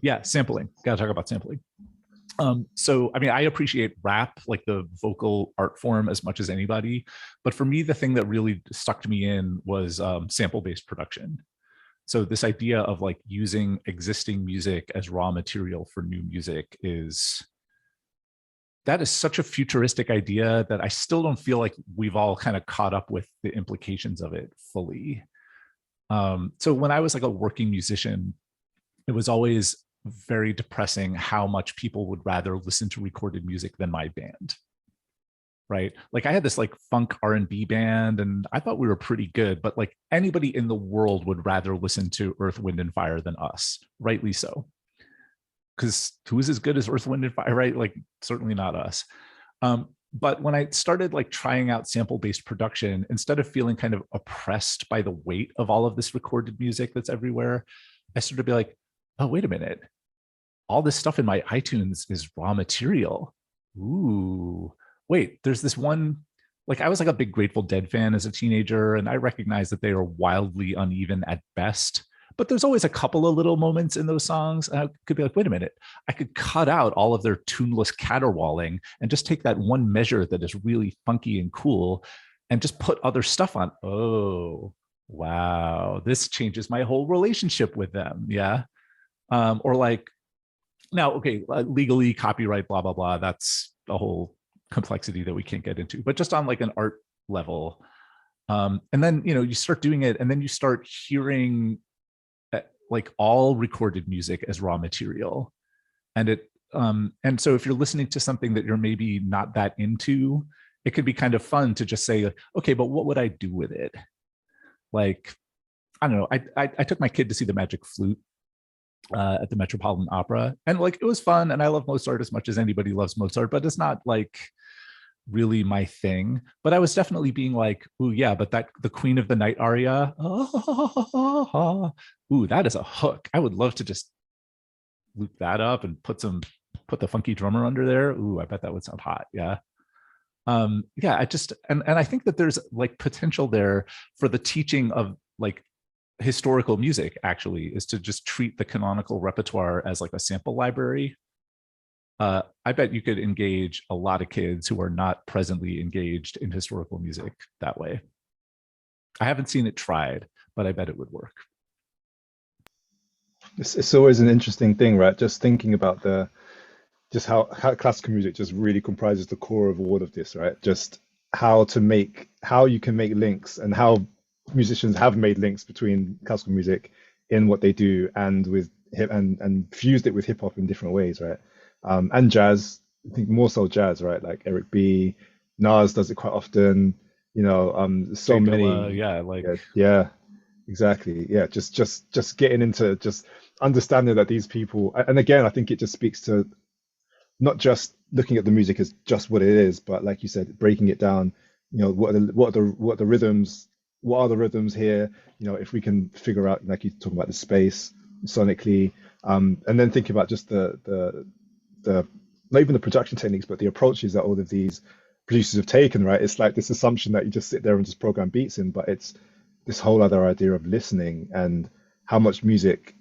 Yeah, sampling. Gotta talk about sampling. So I mean, I appreciate rap, like the vocal art form, as much as anybody, but for me, the thing that really stuck me in was sample-based production. So this idea of like using existing music as raw material for new music that is such a futuristic idea that I still don't feel like we've all kind of caught up with the implications of it fully. So when I was like a working musician, it was always very depressing how much people would rather listen to recorded music than my band. Right? Like, I had this like funk R&B band, and I thought we were pretty good, but like anybody in the world would rather listen to Earth, Wind and Fire than us, rightly so. Because who is as good as Earth, Wind and Fire, right? Like, certainly not us. But when I started like trying out sample-based production, instead of feeling kind of oppressed by the weight of all of this recorded music that's everywhere, I started to be like, oh, wait a minute. All this stuff in my iTunes is raw material. Ooh, wait, there's this one, like I was like a big Grateful Dead fan as a teenager, and I recognize that they are wildly uneven at best, but there's always a couple of little moments in those songs. And I could be like, wait a minute, I could cut out all of their tuneless caterwauling and just take that one measure that is really funky and cool and just put other stuff on. Oh, wow, this changes my whole relationship with them. Yeah. Or like, now, okay, legally, copyright, blah, blah, blah. That's a whole complexity that we can't get into, but just on like an art level. And then, you start doing it, and then you start hearing like all recorded music as raw material. And and so if you're listening to something that you're maybe not that into, it could be kind of fun to just say, okay, but what would I do with it? Like, I don't know. I took my kid to see the Magic Flute at the Metropolitan Opera, and like it was fun, and I love Mozart as much as anybody loves Mozart, but it's not like really my thing. But I was definitely being like, ooh, yeah, but that the Queen of the Night aria, ooh, that is a hook. I would love to just loop that up and put the funky drummer under there. Ooh, I bet that would sound hot. Yeah. Yeah, I just and I think that there's like potential there for the teaching of like historical music, actually, is to just treat the canonical repertoire as like a sample library. I bet you could engage a lot of kids who are not presently engaged in historical music that way. I haven't seen it tried, but I bet it would work. It's always an interesting thing, right? Just thinking about just how classical music just really comprises the core of all of this, right? Just how you can make links, and how musicians have made links between classical music in what they do and with hip and fused it with hip hop in different ways, right? And jazz, I think more so jazz, right? Like Eric B, Nas does it quite often, so Jay many. Dilla, yeah, like Yeah, exactly. Yeah, just getting into just understanding that these people, and again, I think it just speaks to not just looking at the music as just what it is, but like you said, breaking it down, what are the rhythms, what are the rhythms here? If we can figure out, like you talking about the space sonically, and then think about just the not even the production techniques, but the approaches that all of these producers have taken, right? It's like this assumption that you just sit there and just program beats in, but it's this whole other idea of listening and how much music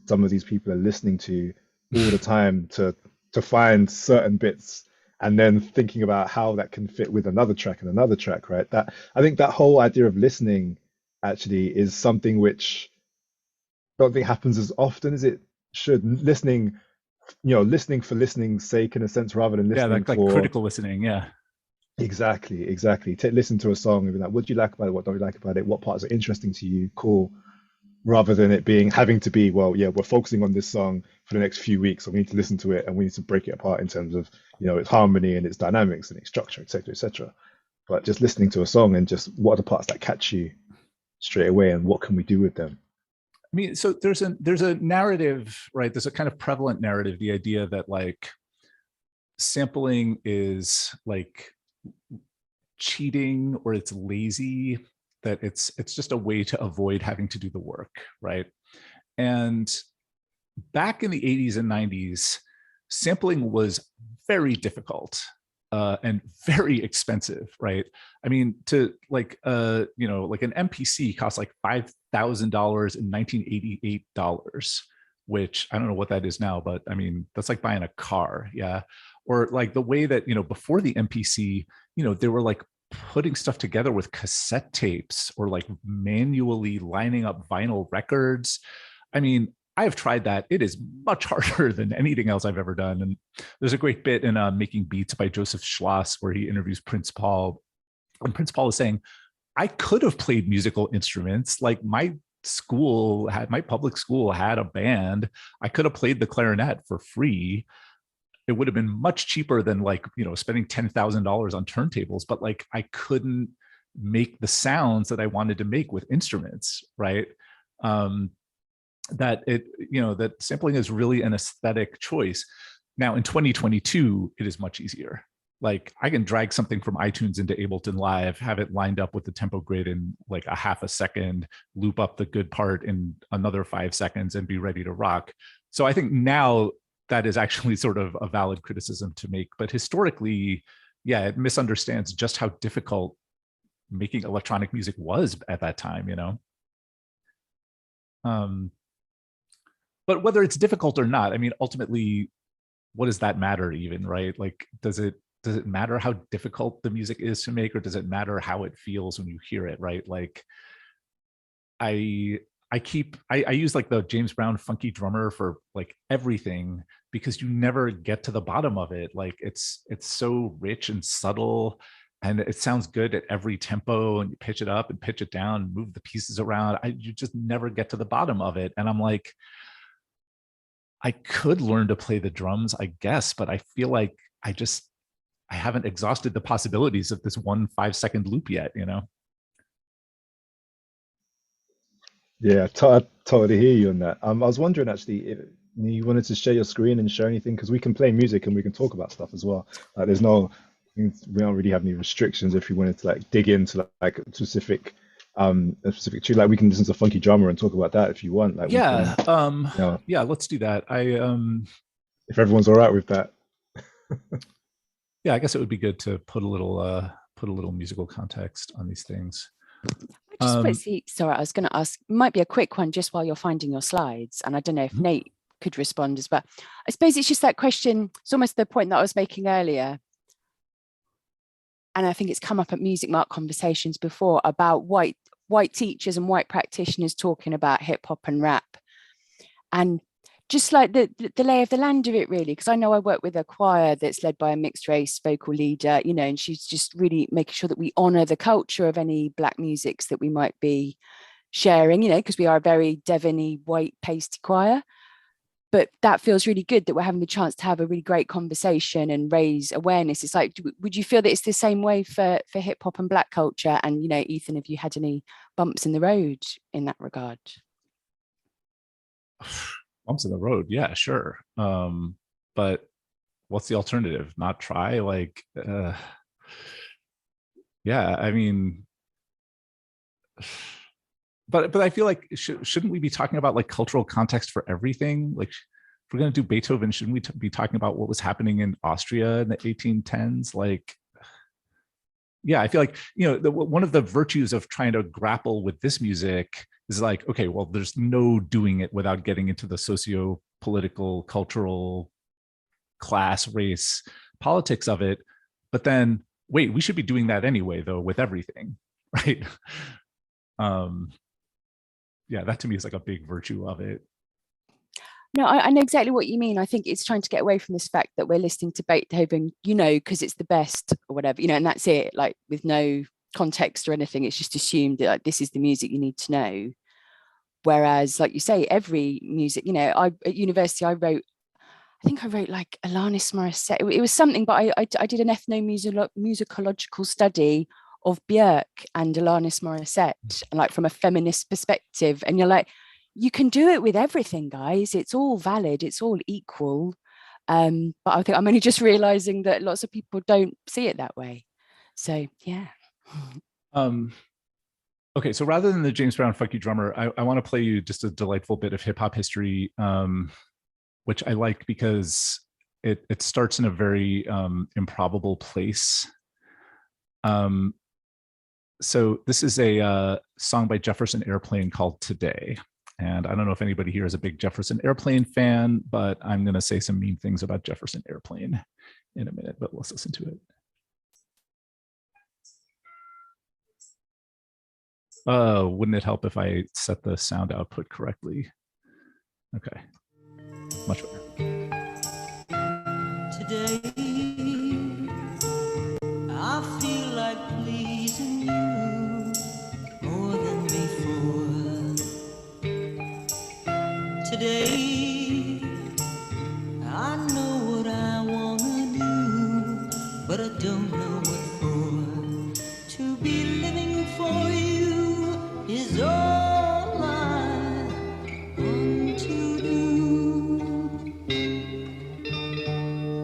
some of these people are listening to all the time to find certain bits, and then thinking about how that can fit with another track and another track, right? That I think that whole idea of listening actually is something which I don't think happens as often as it should. Listening for listening's sake, in a sense, rather than Yeah, listening like for critical listening. Yeah. exactly. Listen to a song and be like, what do you like about it? What don't you like about it? What parts are interesting to you? Cool. Rather than it being having to be, well, yeah, we're focusing on this song for the next few weeks, so we need to listen to it and we need to break it apart in terms of, its harmony and its dynamics and its structure, etc., etc. But just listening to a song and just what are the parts that catch you straight away and what can we do with them? I mean, so there's a narrative, right? There's a kind of prevalent narrative, the idea that like sampling is like cheating or it's lazy, that it's just a way to avoid having to do the work, right? And back in the 80s and 90s, sampling was very difficult and very expensive, right? I mean, to like like an MPC cost like $5,000 in 1988 dollars, which I don't know what that is now, but I mean, that's like buying a car, yeah. Or like the way that, before the MPC, they were like putting stuff together with cassette tapes or like manually lining up vinyl records. I mean, I've tried that. It is much harder than anything else I've ever done. And there's a great bit in Making Beats by Joseph Schloss where he interviews Prince Paul. And Prince Paul is saying, I could have played musical instruments. Like my public school had a band. I could have played the clarinet for free. It would have been much cheaper than like, spending $10,000 on turntables, but like I couldn't make the sounds that I wanted to make with instruments, right? That sampling is really an aesthetic choice. Now in 2022, it is much easier. Like I can drag something from iTunes into Ableton Live, have it lined up with the tempo grid in like a half a second, loop up the good part in another 5 seconds and be ready to rock. So I think now that is actually sort of a valid criticism to make. But historically, yeah, it misunderstands just how difficult making electronic music was at that time, But whether it's difficult or not, I mean, ultimately, what does that matter even, right? Like, does it matter how difficult the music is to make, or does it matter how it feels when you hear it, right? Like, I use like the James Brown Funky Drummer for like everything because you never get to the bottom of it. Like it's so rich and subtle and it sounds good at every tempo, and you pitch it up and pitch it down, move the pieces around. You just never get to the bottom of it. And I'm like, I could learn to play the drums, I guess, but I feel like I haven't exhausted the possibilities of this 1 5-second loop yet, Yeah, I totally hear you on that. I was wondering actually if you wanted to share your screen and share anything, because we can play music and we can talk about stuff as well. Like we don't really have any restrictions if you wanted to like dig into like a specific tune. Like we can listen to Funky Drummer and talk about that if you want. Like yeah, know, yeah, let's do that. If everyone's all right with that. Yeah, I guess it would be good to put a little musical context on these things. Just quickly, sorry, I was going to ask, might be a quick one just while you're finding your slides. And I don't know if Nate could respond as well. I suppose it's just that question. It's almost the point that I was making earlier. And I think it's come up at Music Mark conversations before about white teachers and white practitioners talking about hip hop and rap. And just like the lay of the land of it, really, because I know I work with a choir that's led by a mixed race vocal leader, and she's just really making sure that we honor the culture of any Black musics that we might be sharing, because we are a very Devon-y, white pasty choir. But that feels really good that we're having the chance to have a really great conversation and raise awareness. It's like, would you feel that it's the same way for hip hop and Black culture? And, Ethan, have you had any bumps in the road in that regard? Bumps in the road, yeah, sure. But what's the alternative? Not try? Like, yeah, I mean, but I feel like shouldn't we be talking about like cultural context for everything? Like, if we're going to do Beethoven, shouldn't we be talking about what was happening in Austria in the 1810s? Like, yeah, I feel like, one of the virtues of trying to grapple with this music is like, okay, well, there's no doing it without getting into the socio-political, cultural, class, race, politics of it. But then, wait, we should be doing that anyway, though, with everything, right? Yeah, that to me is like a big virtue of it. No, I know exactly what you mean. I think it's trying to get away from this fact that we're listening to Beethoven, because it's the best or whatever, and that's it, like with no context or anything. It's just assumed that like, this is the music you need to know. Whereas, like you say, every music, at university, I think I wrote like Alanis Morissette. It was something, but I did an ethnomusicological study of Björk and Alanis Morissette, and like from a feminist perspective. And you're like, you can do it with everything, guys. It's all valid. It's all equal. But I think I'm only just realizing that lots of people don't see it that way. So, yeah. Okay, so rather than the James Brown Fuck You Drummer, I want to play you just a delightful bit of hip hop history, which I like because it starts in a very improbable place. So this is a song by Jefferson Airplane called Today. And I don't know if anybody here is a big Jefferson Airplane fan, but I'm going to say some mean things about Jefferson Airplane in a minute, but let's listen to it. Wouldn't it help if I set the sound output correctly? Okay, much better. Today, I feel like pleasing you more than before. Today, I know what I want to do, but I don't know what for. To be living for you is all I want to do.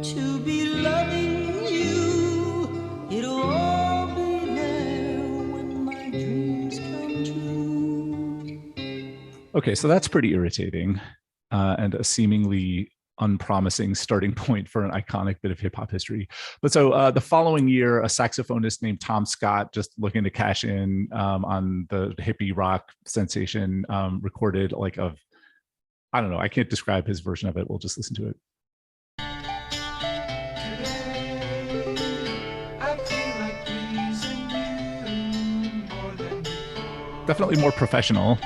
To be loving you, it'll all be there when my dreams come true. Okay, so that's pretty irritating and a seemingly unpromising starting point for an iconic bit of hip hop history. But so the following year, a saxophonist named Tom Scott, just looking to cash in on the hippie rock sensation, recorded like I don't know, I can't describe his version of it. We'll just listen to it. Definitely more professional.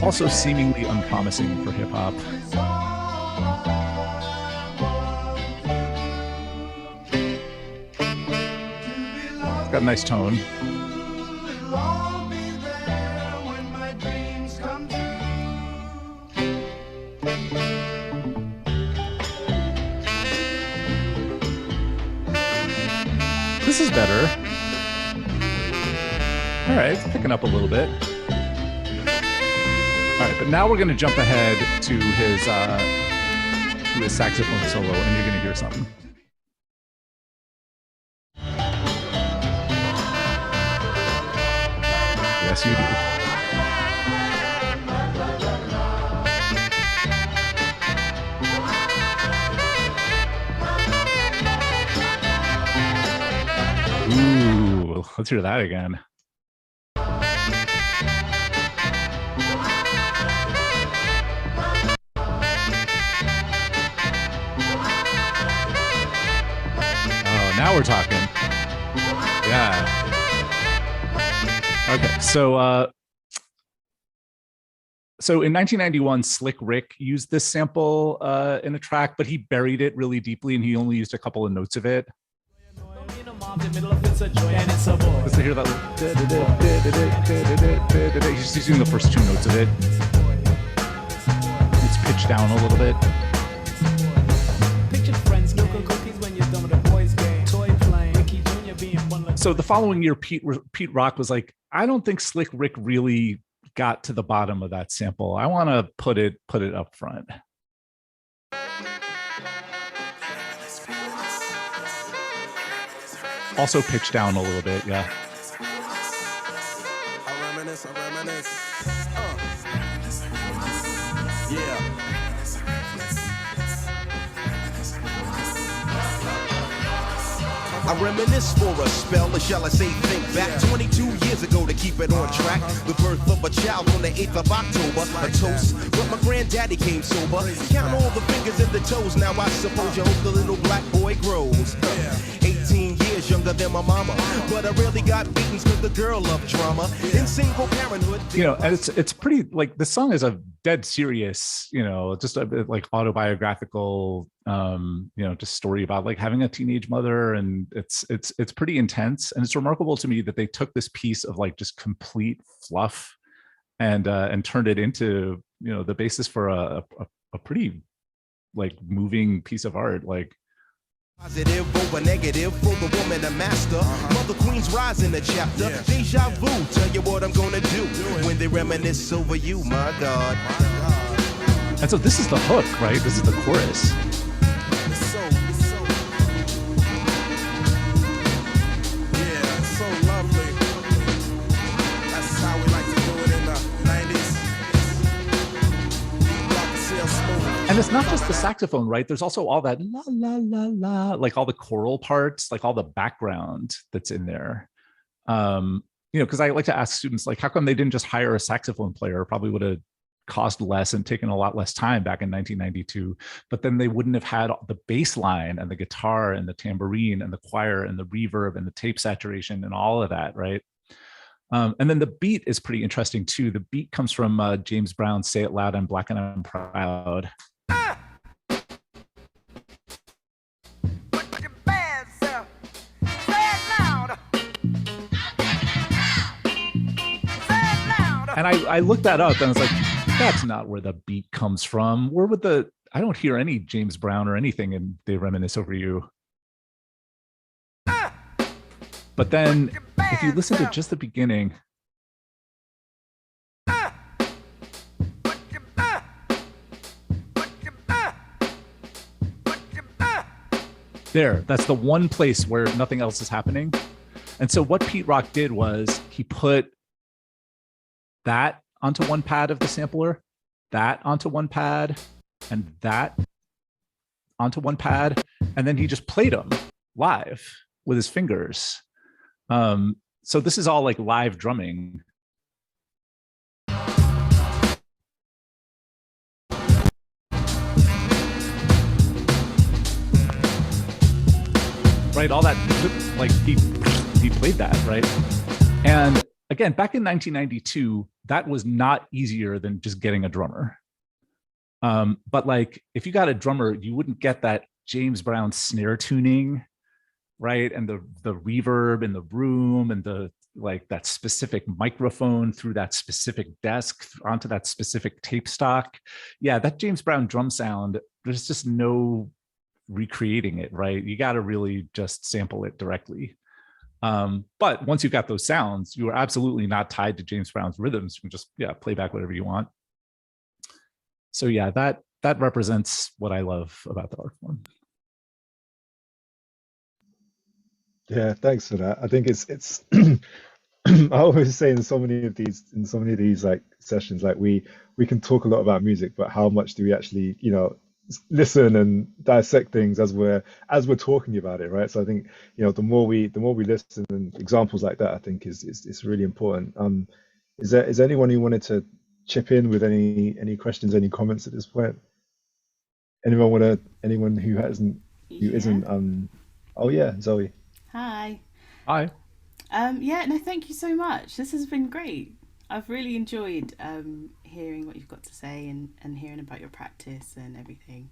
Also seemingly unpromising for hip hop. It's got a nice tone. This is better. All right, it's picking up a little bit. All right, but now we're going to jump ahead to his saxophone solo, and you're going to hear something. Yes, you do. Ooh, let's hear that again. Now we're talking. Yeah. Okay, so in 1991, Slick Rick used this sample in a track, but he buried it really deeply, and he only used a couple of notes of it. Let's hear that. He's just using the first two notes of it. It's pitched down a little bit. So the following year, Pete Rock was like, I don't think Slick Rick really got to the bottom of that sample. I want to put it up front. also pitched down a little bit. Yeah. I reminisce. Yeah. I reminisce for a spell, or shall I say think back 22 years ago to keep it on track. The birth of a child on the 8th of October, a toast, but my granddaddy came sober. Count all the fingers and the toes, now I suppose you hope the little black boy grows. 18 years younger than my mama, but I really got beatings cause the girl loved drama. In single parenthood, You know, and it's pretty, like, the song is a dead serious, you know, just a bit like autobiographical, you know, just story about like having a teenage mother, and it's pretty intense. And it's remarkable to me that they took this piece of like just complete fluff and turned it into, you know, the basis for a pretty like moving piece of art. Like, positive over negative for the woman, a master. Mother Queen's rise in the chapter. Deja vu, tell you what I'm gonna do when they reminisce over you, my God. and so this is the hook, right? This is the chorus. Yeah, so lovely. That's how we like to do it in the 90s. And it's not just the saxophone, right? There's also all that la la la la, like all the choral parts, like all the background that's in there. You know, because I like to ask students, like, how come they didn't just hire a saxophone player? Probably would have cost less and taken a lot less time back in 1992. But then they wouldn't have had the bass line and the guitar and the tambourine and the choir and the reverb and the tape saturation and all of that, right? And then the beat is pretty interesting too. The beat comes from James Brown's "Say It Loud, I'm Black and I'm Proud." And I looked that up and I was like, that's not where the beat comes from. Where would I don't hear any James Brown or anything in They Reminisce Over You. But then if you listen to just the beginning, that's the one place where nothing else is happening. And so what Pete Rock did was he put that onto one pad of the sampler, that onto one pad, and that onto one pad, and then he just played them live with his fingers. So this is all like live drumming. Right, all that, like he played that, right? And again, back in 1992, that was not easier than just getting a drummer. But like, if you got a drummer, you wouldn't get that James Brown snare tuning, right? And the reverb in the room, and the like that specific microphone through that specific desk onto that specific tape stock. Yeah, that James Brown drum sound, there's just no recreating it, right? You got to really just sample it directly. But once you've got those sounds, you are absolutely not tied to James Brown's rhythms. You can just play back whatever you want. So yeah, that represents what I love about the art form. Yeah, thanks for that. I think it's I always say in so many of these like sessions, like we can talk a lot about music, but how much do we actually, you know, listen and dissect things as we're talking about it, right? So I think, you know, the more we listen, and examples like that, I think is really important. Is there anyone who wanted to chip in with any questions, any comments at this point? Anyone who isn't oh yeah, Zoe. Hi. Hi. Yeah, no, thank you so much. This has been great. I've really enjoyed hearing what you've got to say and hearing about your practice and everything.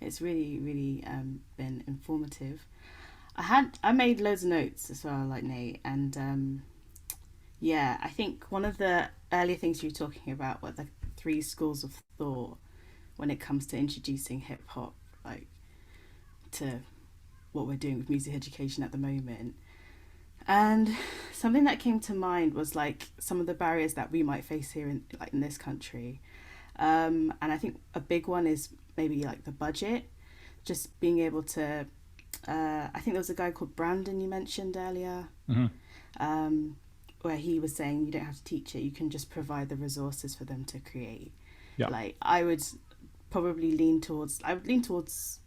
It's really, really been informative. I made loads of notes as well, like Nate, and yeah, I think one of the earlier things you were talking about were the 3 schools of thought when it comes to introducing hip hop, like, to what we're doing with music education at the moment. And something that came to mind was like some of the barriers that we might face here in this country. And I think a big one is maybe like the budget, just being able to I think there was a guy called Brandon you mentioned earlier, where he was saying you don't have to teach it, you can just provide the resources for them to create. Yeah. Like I would lean towards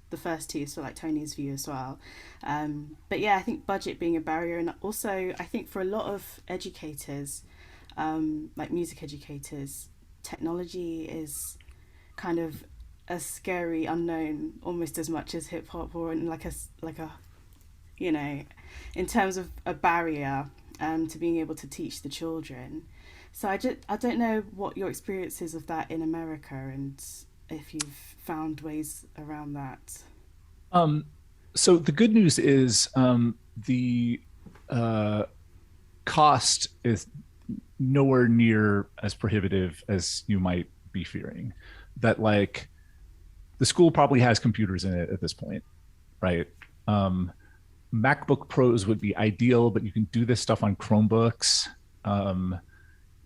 the first two, so like Tony's view as well. But yeah, I think budget being a barrier, and also I think for a lot of educators, like music educators, technology is kind of a scary unknown almost as much as hip hop, or in like a you know, in terms of a barrier to being able to teach the children. So I don't know what your experience is of that in America, and if you've found ways around that. So the good news is the cost is nowhere near as prohibitive as you might be fearing. That like the school probably has computers in it at this point, right? MacBook Pros would be ideal, but you can do this stuff on Chromebooks.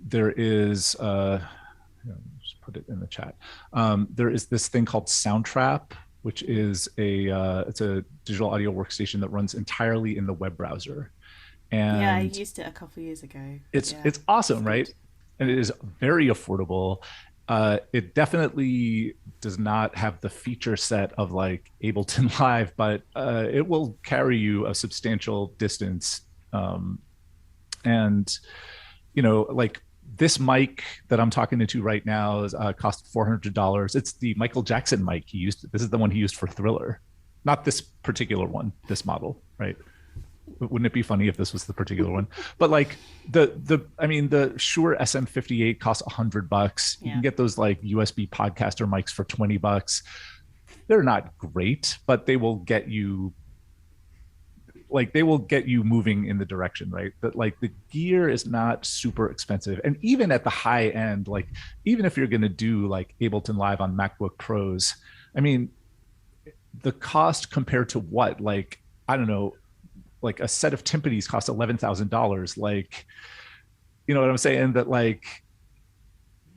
There is, just put it in the chat. There is this thing called Soundtrap, which is it's a digital audio workstation that runs entirely in the web browser. And yeah, I used it a couple of years ago. It's awesome, right? And it is very affordable. It definitely does not have the feature set of like Ableton Live, but it will carry you a substantial distance. And, you know, like this mic that I'm talking into right now is cost $400. It's the Michael Jackson mic he used. This is the one he used for Thriller, not this particular one, this model, right? Wouldn't it be funny if this was the particular one? But like the Shure SM58 costs $100. You can get those like USB podcaster mics for $20. They're not great, but they will get you moving in the direction, right? That like the gear is not super expensive. And even at the high end, like even if you're going to do like Ableton Live on MacBook Pros, I mean, the cost compared to what, like, I don't know, like a set of timpanis costs $11,000. Like, you know what I'm saying? That like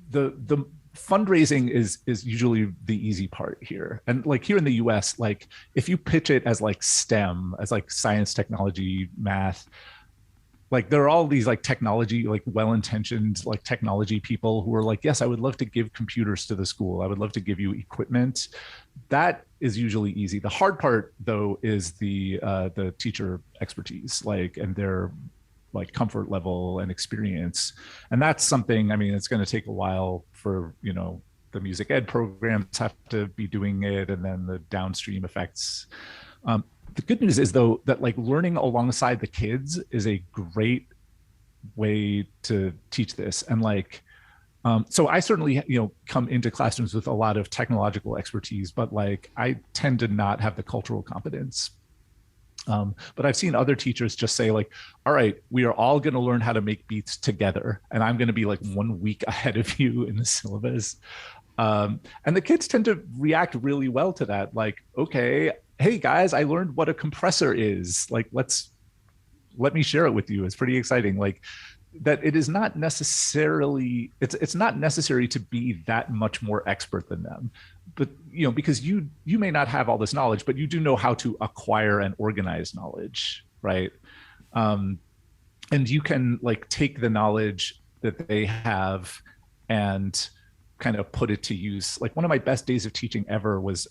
the fundraising is usually the easy part here. And like here in the US, like if you pitch it as like STEM, as like science, technology, math, like there are all these like technology, like well-intentioned like technology people who are like, yes, I would love to give computers to the school. I would love to give you equipment. That is usually easy. The hard part though is the teacher expertise, like, and their like comfort level and experience. And that's something, I mean, it's going to take a while for, you know, the music ed programs have to be doing it, and then the downstream effects. The good news is though, that like learning alongside the kids is a great way to teach this. And like, so I certainly, you know, come into classrooms with a lot of technological expertise, but like I tend to not have the cultural competence. But I've seen other teachers just say like, all right, we are all going to learn how to make beats together, and I'm going to be like 1 week ahead of you in the syllabus. And the kids tend to react really well to that. Like, okay, hey guys, I learned what a compressor is. Like, let me share it with you. It's pretty exciting. Like that it is not necessarily, it's not necessary to be that much more expert than them. But, you know, because you may not have all this knowledge, but you do know how to acquire and organize knowledge, right? And you can like take the knowledge that they have and kind of put it to use. Like one of my best days of teaching ever was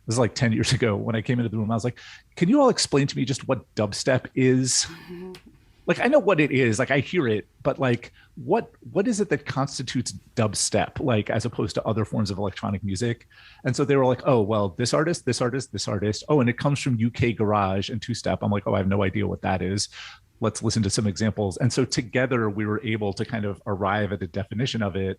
this is like 10 years ago. When I came into the room, I was like, can you all explain to me just what dubstep is? Like, I know what it is, like I hear it, but like, what is it that constitutes dubstep, like as opposed to other forms of electronic music? And so they were like, oh, well, this artist, this artist, this artist. Oh, and it comes from UK garage and two-step. I'm like, oh, I have no idea what that is. Let's listen to some examples. And so together we were able to kind of arrive at a definition of it,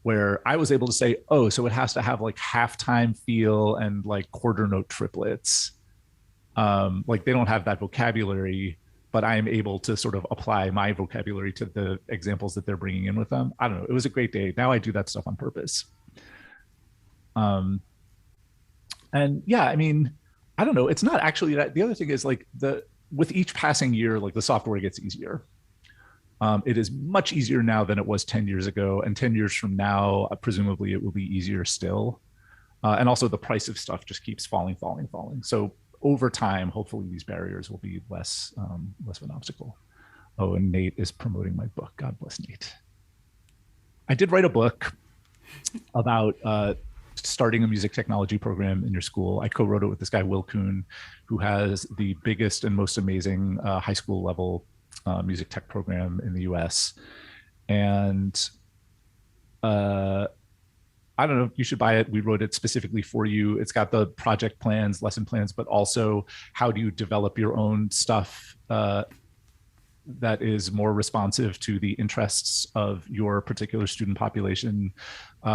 where I was able to say, oh, so it has to have like halftime feel and like quarter note triplets. Like they don't have that vocabulary, but I am able to sort of apply my vocabulary to the examples that they're bringing in with them. I don't know, it was a great day. Now I do that stuff on purpose. And yeah, I mean, I don't know, it's not actually that. The other thing is like with each passing year, like the software gets easier. It is much easier now than it was 10 years ago. And 10 years from now, presumably it will be easier still. And also the price of stuff just keeps falling. So over time, hopefully these barriers will be less less of an obstacle. Oh, and Nate is promoting my book. God bless Nate. I did write a book about starting a music technology program in your school. I co-wrote it with this guy, Will Kuhn, who has the biggest and most amazing high school level music tech program in the US. And I don't know, you should buy it. We wrote it specifically for you. It's got the project plans, lesson plans, but also how do you develop your own stuff that is more responsive to the interests of your particular student population.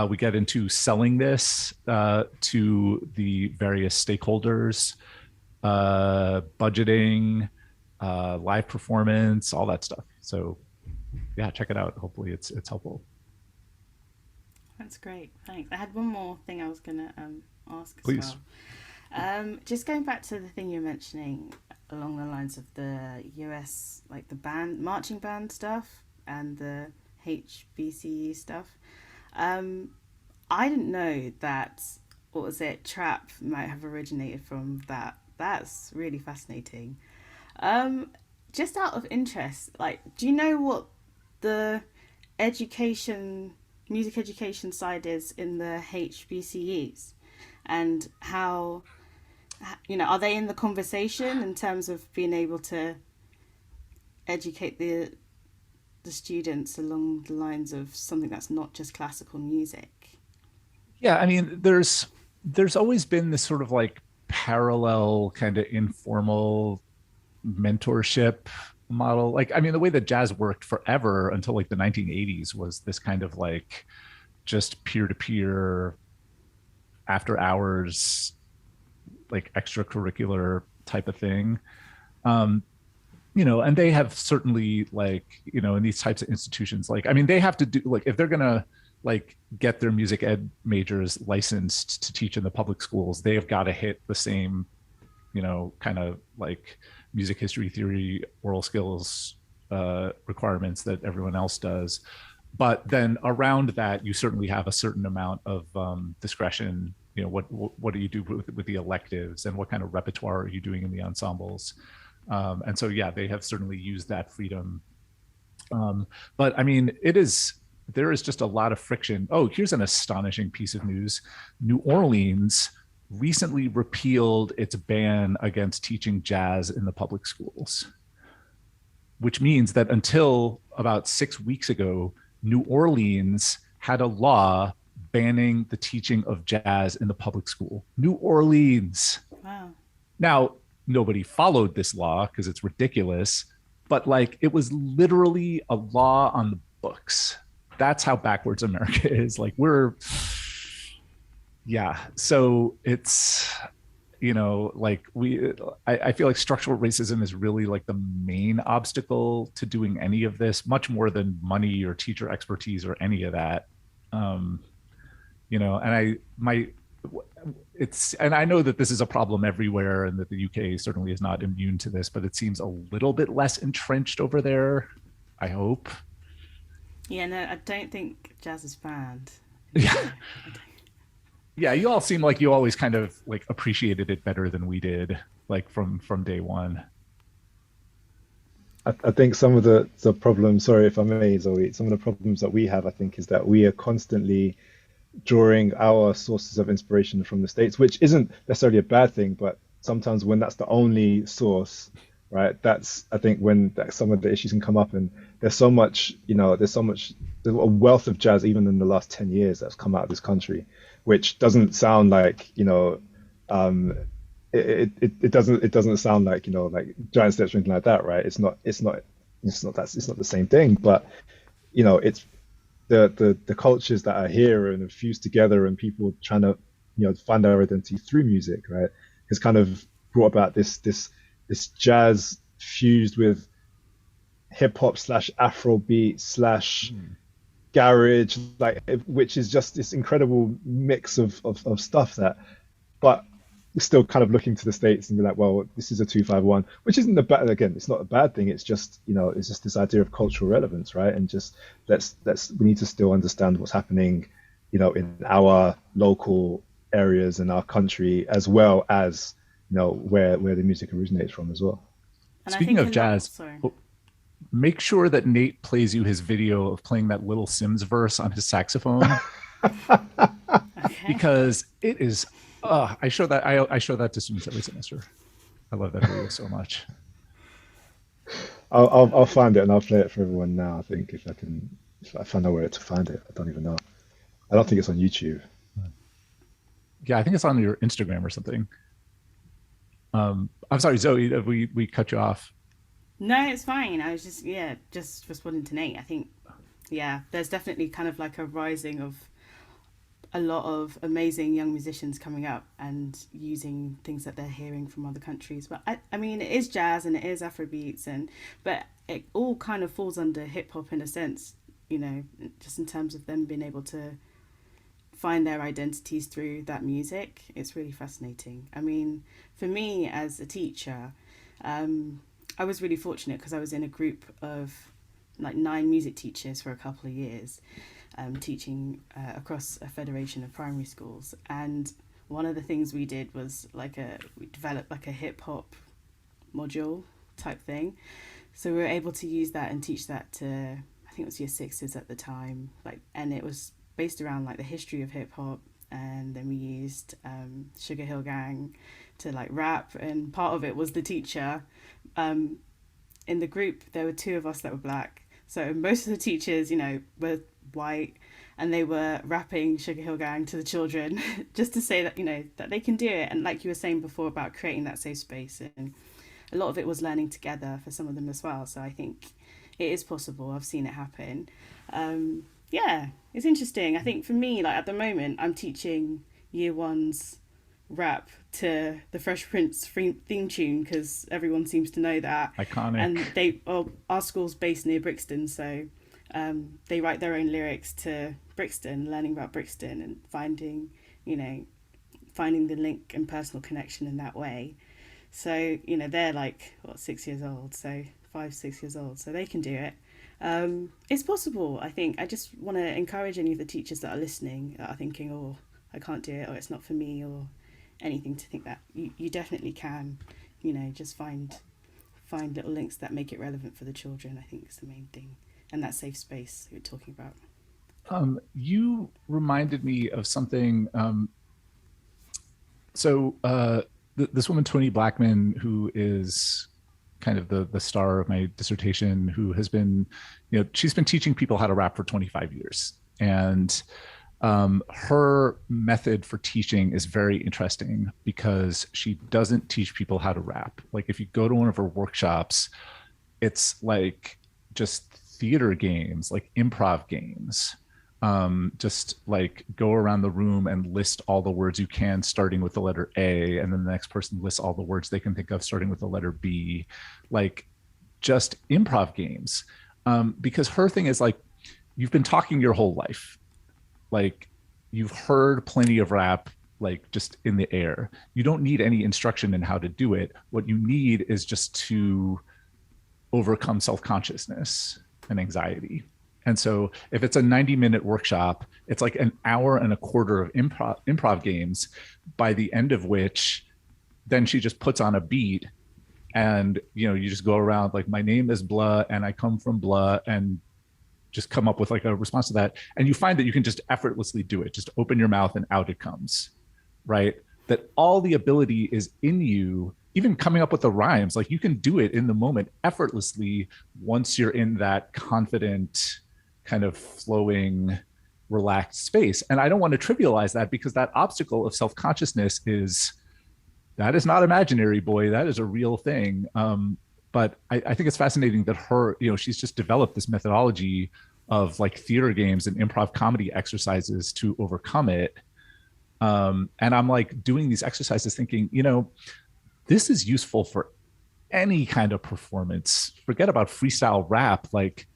We get into selling this to the various stakeholders, budgeting, live performance, all that stuff. So yeah, check it out. Hopefully it's helpful. That's great. Thanks. I had one more thing I was going to ask as Please. well. Just going back to the thing you're mentioning along the lines of the US, like the band, marching band stuff and the HBCU stuff. I didn't know that, what was it, trap might have originated from that. That's really fascinating. Just out of interest, like, do you know what the music education side is in the HBCUs, and how, are they in the conversation in terms of being able to educate the students along the lines of something that's not just classical music? Yeah, I mean, there's always been this sort of like parallel kind of informal mentorship model. Like, I mean, the way that jazz worked forever until like the 1980s was this kind of like just peer-to-peer, after hours, like extracurricular type of thing. And they have certainly, like, in these types of institutions, like, I mean, they have to do, like, if they're gonna like get their music ed majors licensed to teach in the public schools, they have got to hit the same, kind of like music history, theory, oral skills requirements that everyone else does. But then around that, you certainly have a certain amount of discretion. What do you do with the electives, and what kind of repertoire are you doing in the ensembles? And so, yeah, they have certainly used that freedom. But I mean, there is just a lot of friction. Oh, here's an astonishing piece of news. New Orleans recently repealed its ban against teaching jazz in the public schools, which means that until about 6 weeks ago, New Orleans had a law banning the teaching of jazz in the public school. New Orleans. Wow. Now, nobody followed this law because it's ridiculous, but like, it was literally a law on the books. That's how backwards America is. Like, so it's, like I feel like structural racism is really like the main obstacle to doing any of this, much more than money or teacher expertise or any of that. And I know that this is a problem everywhere, and that the UK certainly is not immune to this, but it seems a little bit less entrenched over there, I hope. Yeah, no, I don't think jazz is banned. Yeah. Yeah, you all seem like you always kind of like appreciated it better than we did, like from day one. I think some of the problems, sorry if I may, Zoe, some of the problems that we have, I think, is that we are constantly drawing our sources of inspiration from the States, which isn't necessarily a bad thing, but sometimes when that's the only source, right, that's, I think, when some of the issues can come up. And there's so much, there's a wealth of jazz even in the last 10 years that's come out of this country, which doesn't sound like, it doesn't sound like, like Giant Steps or anything like that, right? It's not the same thing, but it's the cultures that are here and are fused together, and people trying to find their identity through music, right, has kind of brought about this jazz fused with hip hop / Afrobeat / garage, like, which is just this incredible mix of stuff that, but still kind of looking to the States and be like, well, this is a 251, which isn't again, it's not a bad thing. It's just, it's just this idea of cultural relevance, right? And just we need to still understand what's happening, in our local areas in our country, as well as, where the music originates from as well. And I Speaking think of jazz, sorry. make sure that Nate plays you his video of playing that Little Sims verse on his saxophone Okay. because it is. I show that to students every semester. I love that video so much. I'll find it and I'll play it for everyone now. I think if I know where to find it. I don't even know. I don't think it's on YouTube. Yeah, I think it's on your Instagram or something. I'm sorry, Zoe, we cut you off. No, it's fine. I was just responding to Nate. I think, yeah, there's definitely kind of like a rising of a lot of amazing young musicians coming up and using things that they're hearing from other countries. But I mean, it is jazz and it is Afrobeats, but it all kind of falls under hip hop in a sense, you know, just in terms of them being able to find their identities through that music. It's really fascinating. I mean, for me as a teacher, I was really fortunate because I was in a group of like 9 music teachers for a couple of years, teaching across a federation of primary schools. And one of the things we did was we developed like a hip hop module type thing. So we were able to use that and teach that to, I think it was year 6s at the time, and it was based around like the history of hip hop. And then we used Sugar Hill Gang to like rap, and part of it was the teacher. In the group there were 2 of us that were black, so most of the teachers, you know, were white, and they were rapping Sugar Hill Gang to the children just to say that, you know, that they can do it. And like you were saying before about creating that safe space, and a lot of it was learning together for some of them as well. So I think it is possible. I've seen it happen. Yeah, it's interesting. I think for me, like at the moment, I'm teaching year 1s rap to the Fresh Prince theme tune because everyone seems to know that. Iconic. And our school's based near Brixton, so they write their own lyrics to Brixton, learning about Brixton and finding the link and personal connection in that way. So, you know, they're like 6 years old, so 5-6 years old, so they can do it. It's possible. I think I just want to encourage any of the teachers that are listening that are thinking, oh, I can't do it, or it's not for me, or anything, to think that you definitely can, you know, just find little links that make it relevant for the children. I think is the main thing, and that safe space you're talking about. You reminded me of something. This woman, Toni Blackman, who is kind of the star of my dissertation, who has been, you know, she's been teaching people how to rap for 25 years. And her method for teaching is very interesting because she doesn't teach people how to rap. Like if you go to one of her workshops, it's like just theater games, like improv games. Just like go around the room and list all the words you can starting with the letter A, and then the next person lists all the words they can think of starting with the letter B, like just improv games. Because her thing is like, you've been talking your whole life. Like you've heard plenty of rap, like just in the air. You don't need any instruction in how to do it. What you need is just to overcome self-consciousness and anxiety. And so if it's a 90-minute workshop, it's like an hour and a quarter of improv games, by the end of which then she just puts on a beat, and, you know, you just go around like, my name is blah and I come from blah, and just come up with like a response to that. And you find that you can just effortlessly do it. Just open your mouth and out it comes, right? That all the ability is in you, even coming up with the rhymes. Like you can do it in the moment effortlessly once you're in that confident, kind of flowing, relaxed space. And I don't want to trivialize that, because that obstacle of self-consciousness that is not imaginary, boy. That is a real thing. But I think it's fascinating that her, you know, she's just developed this methodology of like theater games and improv comedy exercises to overcome it. And I'm like doing these exercises thinking, you know, this is useful for any kind of performance. Forget about freestyle rap. Like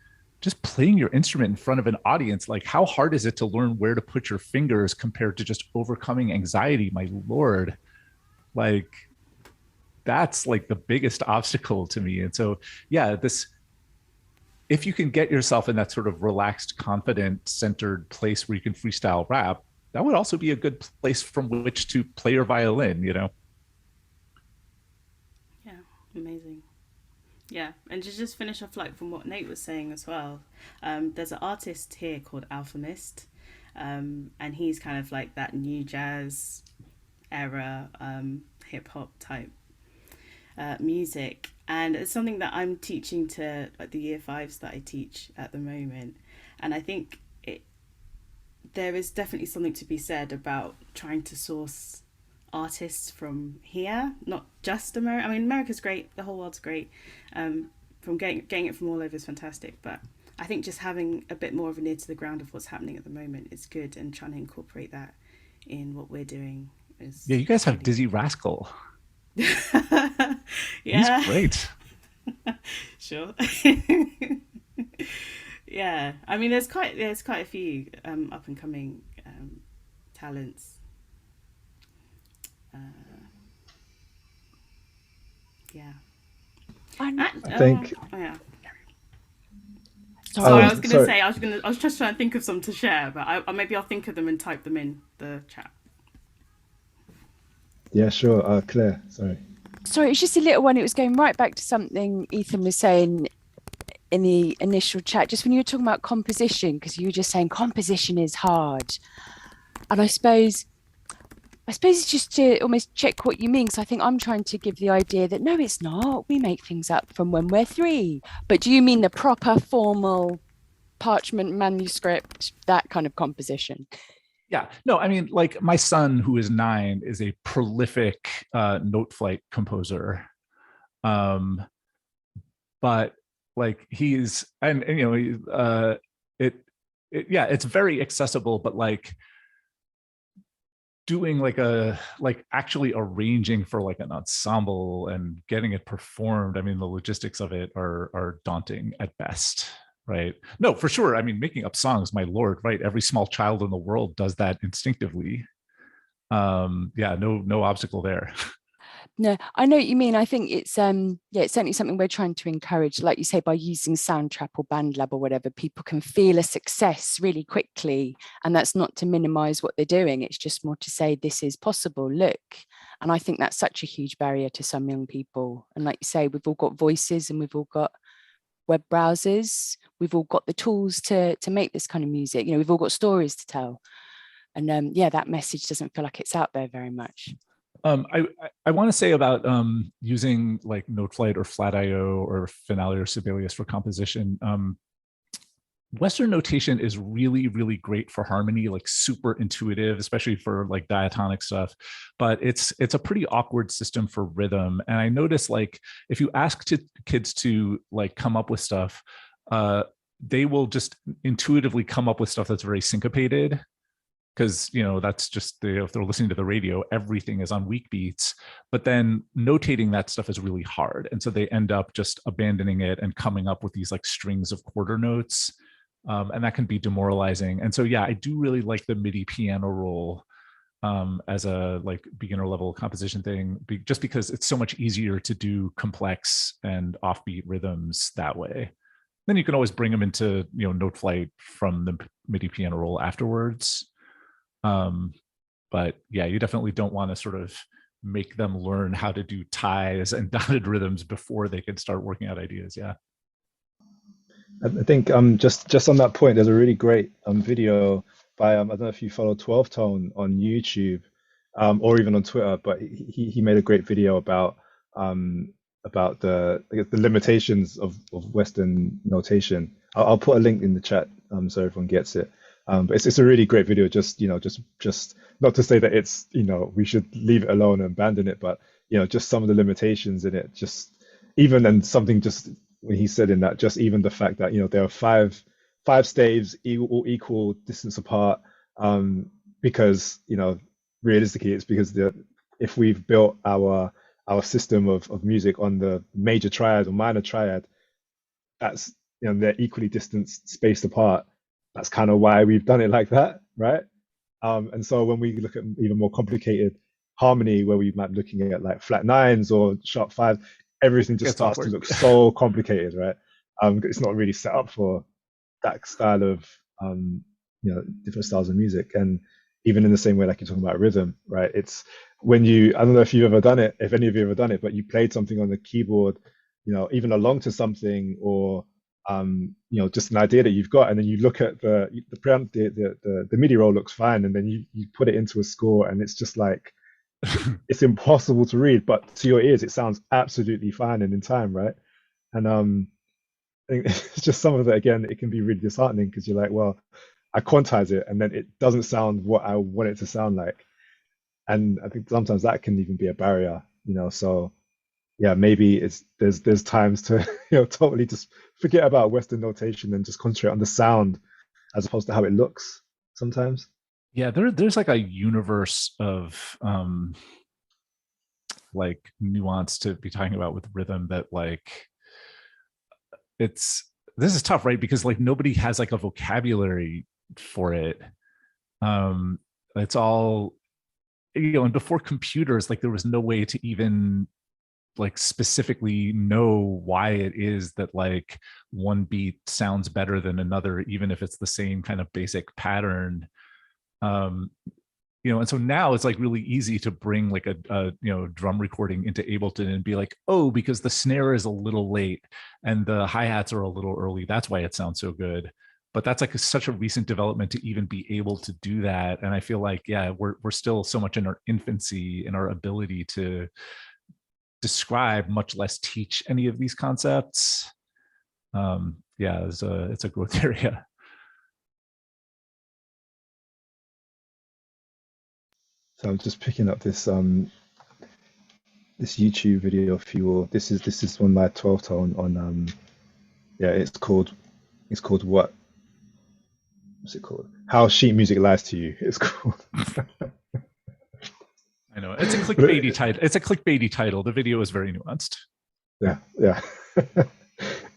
just playing your instrument in front of an audience, like how hard is it to learn where to put your fingers compared to just overcoming anxiety? My Lord, like that's like the biggest obstacle to me. And so, yeah, if you can get yourself in that sort of relaxed, confident, centered place where you can freestyle rap, that would also be a good place from which to play your violin, you know? Amazing. Yeah, and to just finish off like from what Nate was saying as well, there's an artist here called Alpha Mist, and he's kind of like that new jazz era, hip hop type music, and it's something that I'm teaching to like the year fives that I teach at the moment, and I think there is definitely something to be said about trying to source artists from here, not just America. I mean, America's great, the whole world's great. From getting it from all over is fantastic, but I think just having a bit more of an ear to the ground of what's happening at the moment is good, and trying to incorporate that in what we're doing is Yeah, you guys have really Dizzy Rascal. yeah. He's great. Sure. Yeah, I mean, there's quite a few up and coming talents. Uh, yeah. I'm I think. Oh, yeah. sorry. Sorry, I was gonna Sorry. say I was just trying to think of some to share, but maybe I'll think of them and type them in the chat. Yeah, sure. Claire, sorry. Sorry, it's just a little one. It was going right back to something Ethan was saying in the initial chat, just when you were talking about composition, because you were just saying composition is hard. And I suppose it's just to almost check what you mean. So I think I'm trying to give the idea that no, it's not. We make things up from when we're 3. But do you mean the proper formal parchment manuscript, that kind of composition? Yeah, no, I mean, like my son, who is 9, is a prolific note flight composer. But like he's and you know yeah, it's very accessible, but like doing like actually arranging for like an ensemble and getting it performed, I mean, the logistics of it are daunting at best. Right. No, for sure. I mean, making up songs, my lord, right? Every small child in the world does that instinctively. Yeah, no obstacle there. No, I know what you mean. I think it's it's certainly something we're trying to encourage, like you say, by using Soundtrap or BandLab or whatever, people can feel a success really quickly. And that's not to minimize what they're doing. It's just more to say this is possible, look. And I think that's such a huge barrier to some young people. And like you say, we've all got voices and we've all got web browsers, we've all got the tools to make this kind of music, you know, we've all got stories to tell, and yeah, that message doesn't feel like it's out there very much. I want to say about using like Noteflight or Flat.io or Finale or Sibelius for composition. Western notation is really, really great for harmony, like super intuitive, especially for like diatonic stuff. But it's a pretty awkward system for rhythm. And I notice like if you ask kids to like come up with stuff, they will just intuitively come up with stuff that's very syncopated. Because you know that's just if they're listening to the radio, everything is on weak beats. But then notating that stuff is really hard, and so they end up just abandoning it and coming up with these like strings of quarter notes. And that can be demoralizing. And so, yeah, I do really like the MIDI piano roll as a like beginner level composition thing, just because it's so much easier to do complex and offbeat rhythms that way. Then you can always bring them into, you know, note flight from the MIDI piano roll afterwards. But yeah, you definitely don't want to sort of make them learn how to do ties and dotted rhythms before they can start working out ideas. Yeah. I think just on that point, there's a really great video by I don't know if you follow 12 Tone on YouTube or even on Twitter, but he made a great video about the I guess the limitations of Western notation. I'll put a link in the chat so everyone gets it. But it's a really great video. Just just not to say that it's we should leave it alone and abandon it, but just some of the limitations in it. Just even and something just when he said in that, just even the fact that there are five staves equal distance apart, because realistically it's because if we've built our system of music on the major triad or minor triad, that's they're equally spaced apart. That's kind of why we've done it like that, right? And so when we look at even more complicated harmony, where we might be looking at like flat nines or sharp fives, everything just starts to look so complicated, right? It's not really set up for that style of different styles of music. And even in the same way, like you're talking about rhythm, right? It's when you, I don't know if you've ever done it, if any of you have ever done it, but you played something on the keyboard, even along to something, or just an idea that you've got, and then you look at the MIDI roll looks fine, and then you put it into a score, and it's just like it's impossible to read, but to your ears, it sounds absolutely fine and in time, right? And I think it's just some of it, again, it can be really disheartening because you're like, well, I quantize it, and then it doesn't sound what I want it to sound like. And I think sometimes that can even be a barrier, so yeah, maybe there's times to totally just forget about Western notation and just concentrate on the sound as opposed to how it looks sometimes. Yeah, there's like a universe of like nuance to be talking about with rhythm that like this is tough, right? Because like nobody has like a vocabulary for it. It's all, and before computers, like there was no way to even like specifically know why it is that like one beat sounds better than another, even if it's the same kind of basic pattern. And so now it's like really easy to bring like a drum recording into Ableton and be like, oh, because the snare is a little late and the hi-hats are a little early, that's why it sounds so good. But that's like such a recent development to even be able to do that. And I feel like, yeah, we're still so much in our infancy in our ability to describe, much less teach any of these concepts. Yeah, it's a growth area. So I'm just picking up this this YouTube video for you all. This is on my 12 tone on it's called what's it called? How Sheet Music Lies to You. It's called. I know it's a clickbaity title. It's a clickbaity title. The video is very nuanced. Yeah.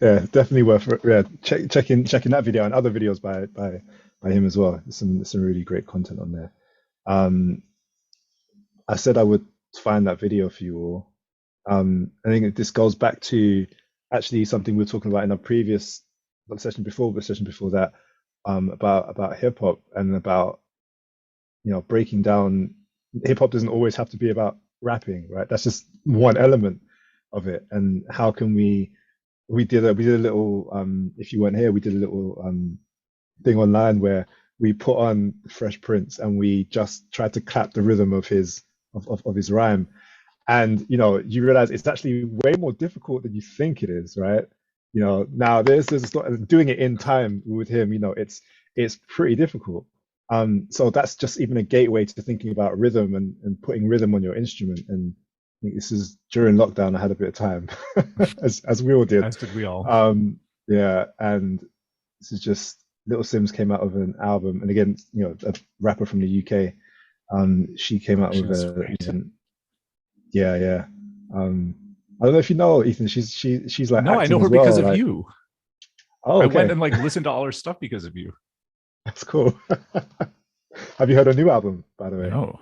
Yeah, definitely worth checking that video and other videos by him as well. There's some really great content on there. I said I would find that video for you all. I think this goes back to actually something we were talking about in our previous session before that, about hip hop and about breaking down. Hip hop doesn't always have to be about rapping, right? That's just one element of it. And how can we did a little if you weren't here, we did a little thing online where we put on Fresh Prince and we just tried to clap the rhythm of his rhyme, and you realize it's actually way more difficult than you think it is, right? Now there's doing it in time with him, it's pretty difficult. So that's just even a gateway to thinking about rhythm and putting rhythm on your instrument. And I think this is during lockdown. I had a bit of time, as we all did. As did we all. Yeah, and this is just Little Simz came out with an album, and again, a rapper from the UK. She came out with yeah. I don't know if you know Ethan. She's like, no, I know her because of you. Oh, okay. I went and like listened to all her stuff because of you. That's cool. Have you heard her new album, by the way? No.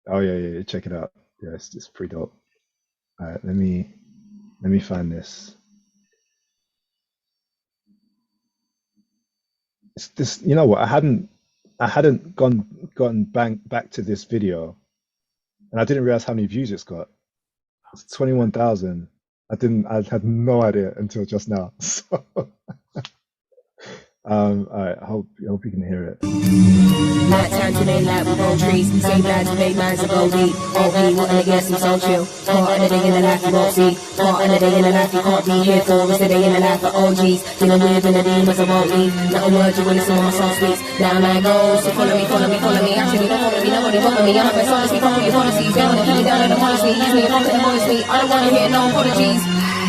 Oh yeah. Check it out. Yeah, it's pretty dope. All right, let me find this. It's this. You know what? I hadn't gone back to this video, and I didn't realize how many views it's got. It's 21,000. I had no idea until just now. So, all right. I hope you can hear it. Night time today, like we grow trees. Same guys who make minds to go deep. OB, wanting to get some so chill. Caught in a day in the life you won't see. Caught in a day in the life you can't be here for. It's a day in the life of OGs. Dealing with in the demons I won't leave. Not a word you will listen when my song speaks. Down I go, so follow me. Actually, don't follow me, nobody follow me. I'm a best honestly, follow your policies. They wanna keep me down and demolish me. Use me, content, demolish me. I don't wanna hear no apologies.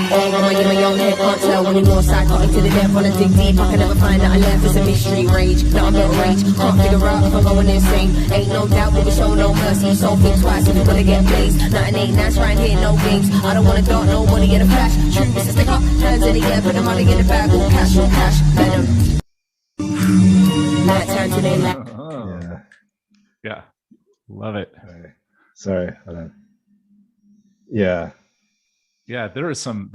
Ain't gonna get my own head, can't tell when you're more psychotic to the depth. Wanna dig deep, I can never find that I left. It's a mystery rage, now I'm better rage. Can't figure out if I'm going insane. Ain't no doubt, but we show no mercy. So think twice if you're gonna get blazed. Nothing ain't nice right here, no games. I don't wanna dart, no money in a flash. True, this is the cup, hands in the air, put the money in the bag. All cash, venom. Night time today, Yeah. Love it. Right. Sorry, hold on. Yeah. Yeah, there is some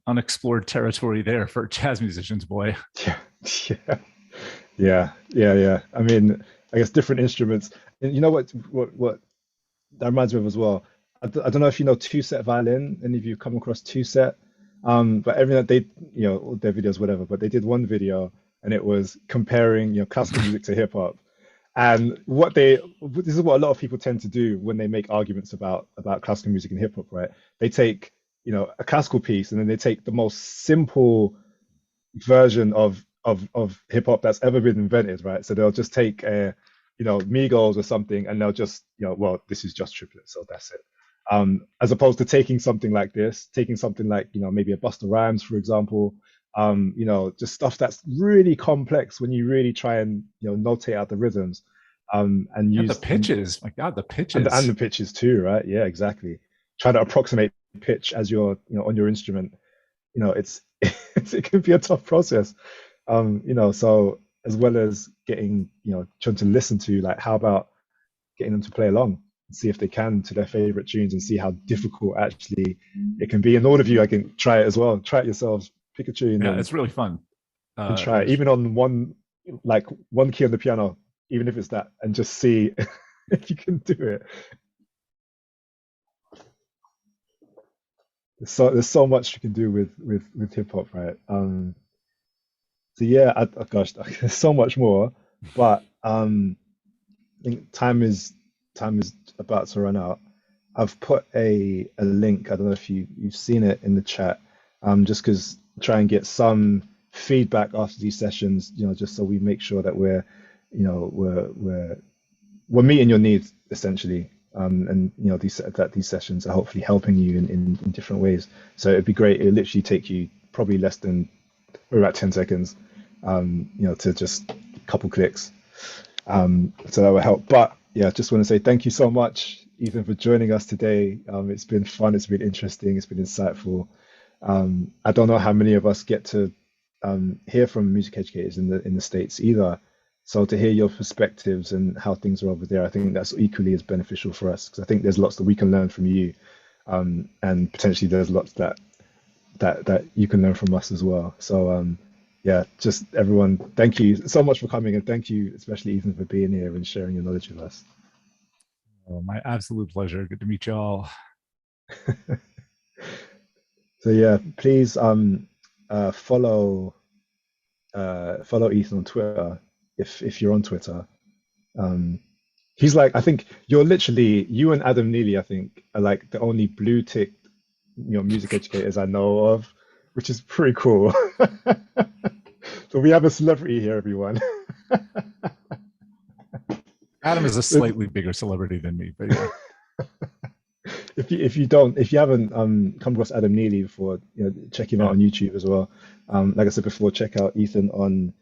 unexplored territory there for jazz musicians, boy. Yeah. I mean, I guess different instruments. And you know what that reminds me of as well. I don't know if you know Two Set Violin. Any of you come across Two Set? But every night they, all their videos, whatever. But they did one video, and it was comparing, classical music to hip hop. And this is what a lot of people tend to do when they make arguments about classical music and hip hop, right? They take, a classical piece, and then they take the most simple version of hip hop that's ever been invented, right? So they'll just take Migos or something, and they'll just, well, this is just triplets, so that's it. As opposed to taking something like maybe a Busta Rhymes, for example, just stuff that's really complex when you really try and notate out the rhythms, and use the pitches. My God, the pitches and the pitches too, right? Yeah, exactly. Try to approximate pitch as you're on your instrument. It can be a tough process. So as well as getting trying to listen to, like, how about getting them to play along and see if they can to their favorite tunes, and see how difficult actually it can be. And all of you, I can try it as well. Try it yourselves. Pick a tune. Yeah, it's really fun. And try it, even on one key on the piano, even if it's that, and just see if you can do it. There's so much you can do with hip hop, right? So yeah, gosh, there's so much more, but I think time is about to run out. I've put a link. I don't know if you've seen it in the chat. Just because try and get some feedback after these sessions, just so we make sure that we're meeting your needs essentially. And these sessions are hopefully helping you in different ways. So it'd be great. It'll literally take you probably less than about 10 seconds, to just a couple clicks. So that will help. But yeah, just want to say thank you so much, Ethan, for joining us today. It's been fun. It's been interesting. It's been insightful. I don't know how many of us get to hear from music educators in the States either. So to hear your perspectives and how things are over there, I think that's equally as beneficial for us, because I think there's lots that we can learn from you, and potentially there's lots that you can learn from us as well. So yeah, just everyone, thank you so much for coming, and thank you especially, Ethan, for being here and sharing your knowledge with us. Oh, my absolute pleasure. Good to meet you all. So yeah, please follow Ethan on Twitter if you're on Twitter. He's like, I think you and Adam Neely, I think, are like the only blue ticked music educators I know of, which is pretty cool. So we have a celebrity here, everyone. Adam is a slightly bigger celebrity than me, but yeah. If you haven't come across Adam Neely before, check him out on YouTube as well. Like I said before, check out Ethan on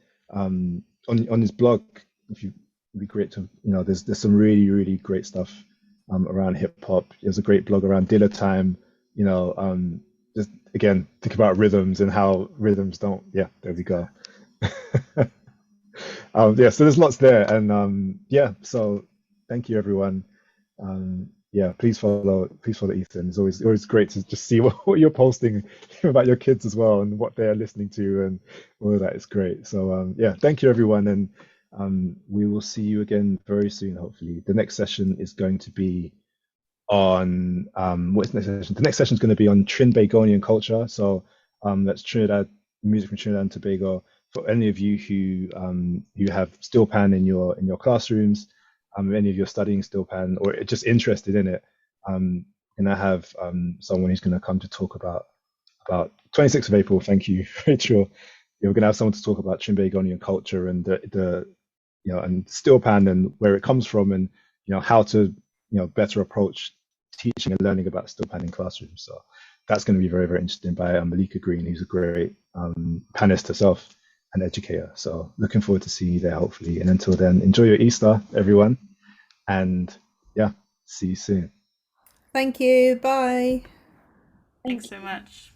his blog. It'd be great to, there's some really, really great stuff around hip hop. There's a great blog around Dilla Time. Just again, think about rhythms and how rhythms don't. Yeah, there we go. Yeah, so there's lots there, and yeah, so thank you, everyone. Yeah, please follow Ethan. It's always great to just see what you're posting about your kids as well, and what they're listening to, and all of that is great. So yeah, thank you, everyone, and we will see you again very soon, hopefully. The next session is going to be on what's the next session? The next session is going to be on Trinbagonian culture. So that's Trinidad music from Trinidad and Tobago. For any of you who have steel pan in your classrooms, any of you are studying steel pan or just interested in it, and I have someone who's going to come to talk about 26th of April. Thank you, Rachel. We're going to have someone to talk about Trinbagonian culture and the and steel pan and where it comes from, and how to better approach teaching and learning about steel pan in classrooms. So that's going to be very, very interesting, by Malika Green, who's a great panist herself, an educator. So looking forward to seeing you there, hopefully. And until then, enjoy your Easter, everyone. And yeah, see you soon. Thank you. Bye. Thanks so much.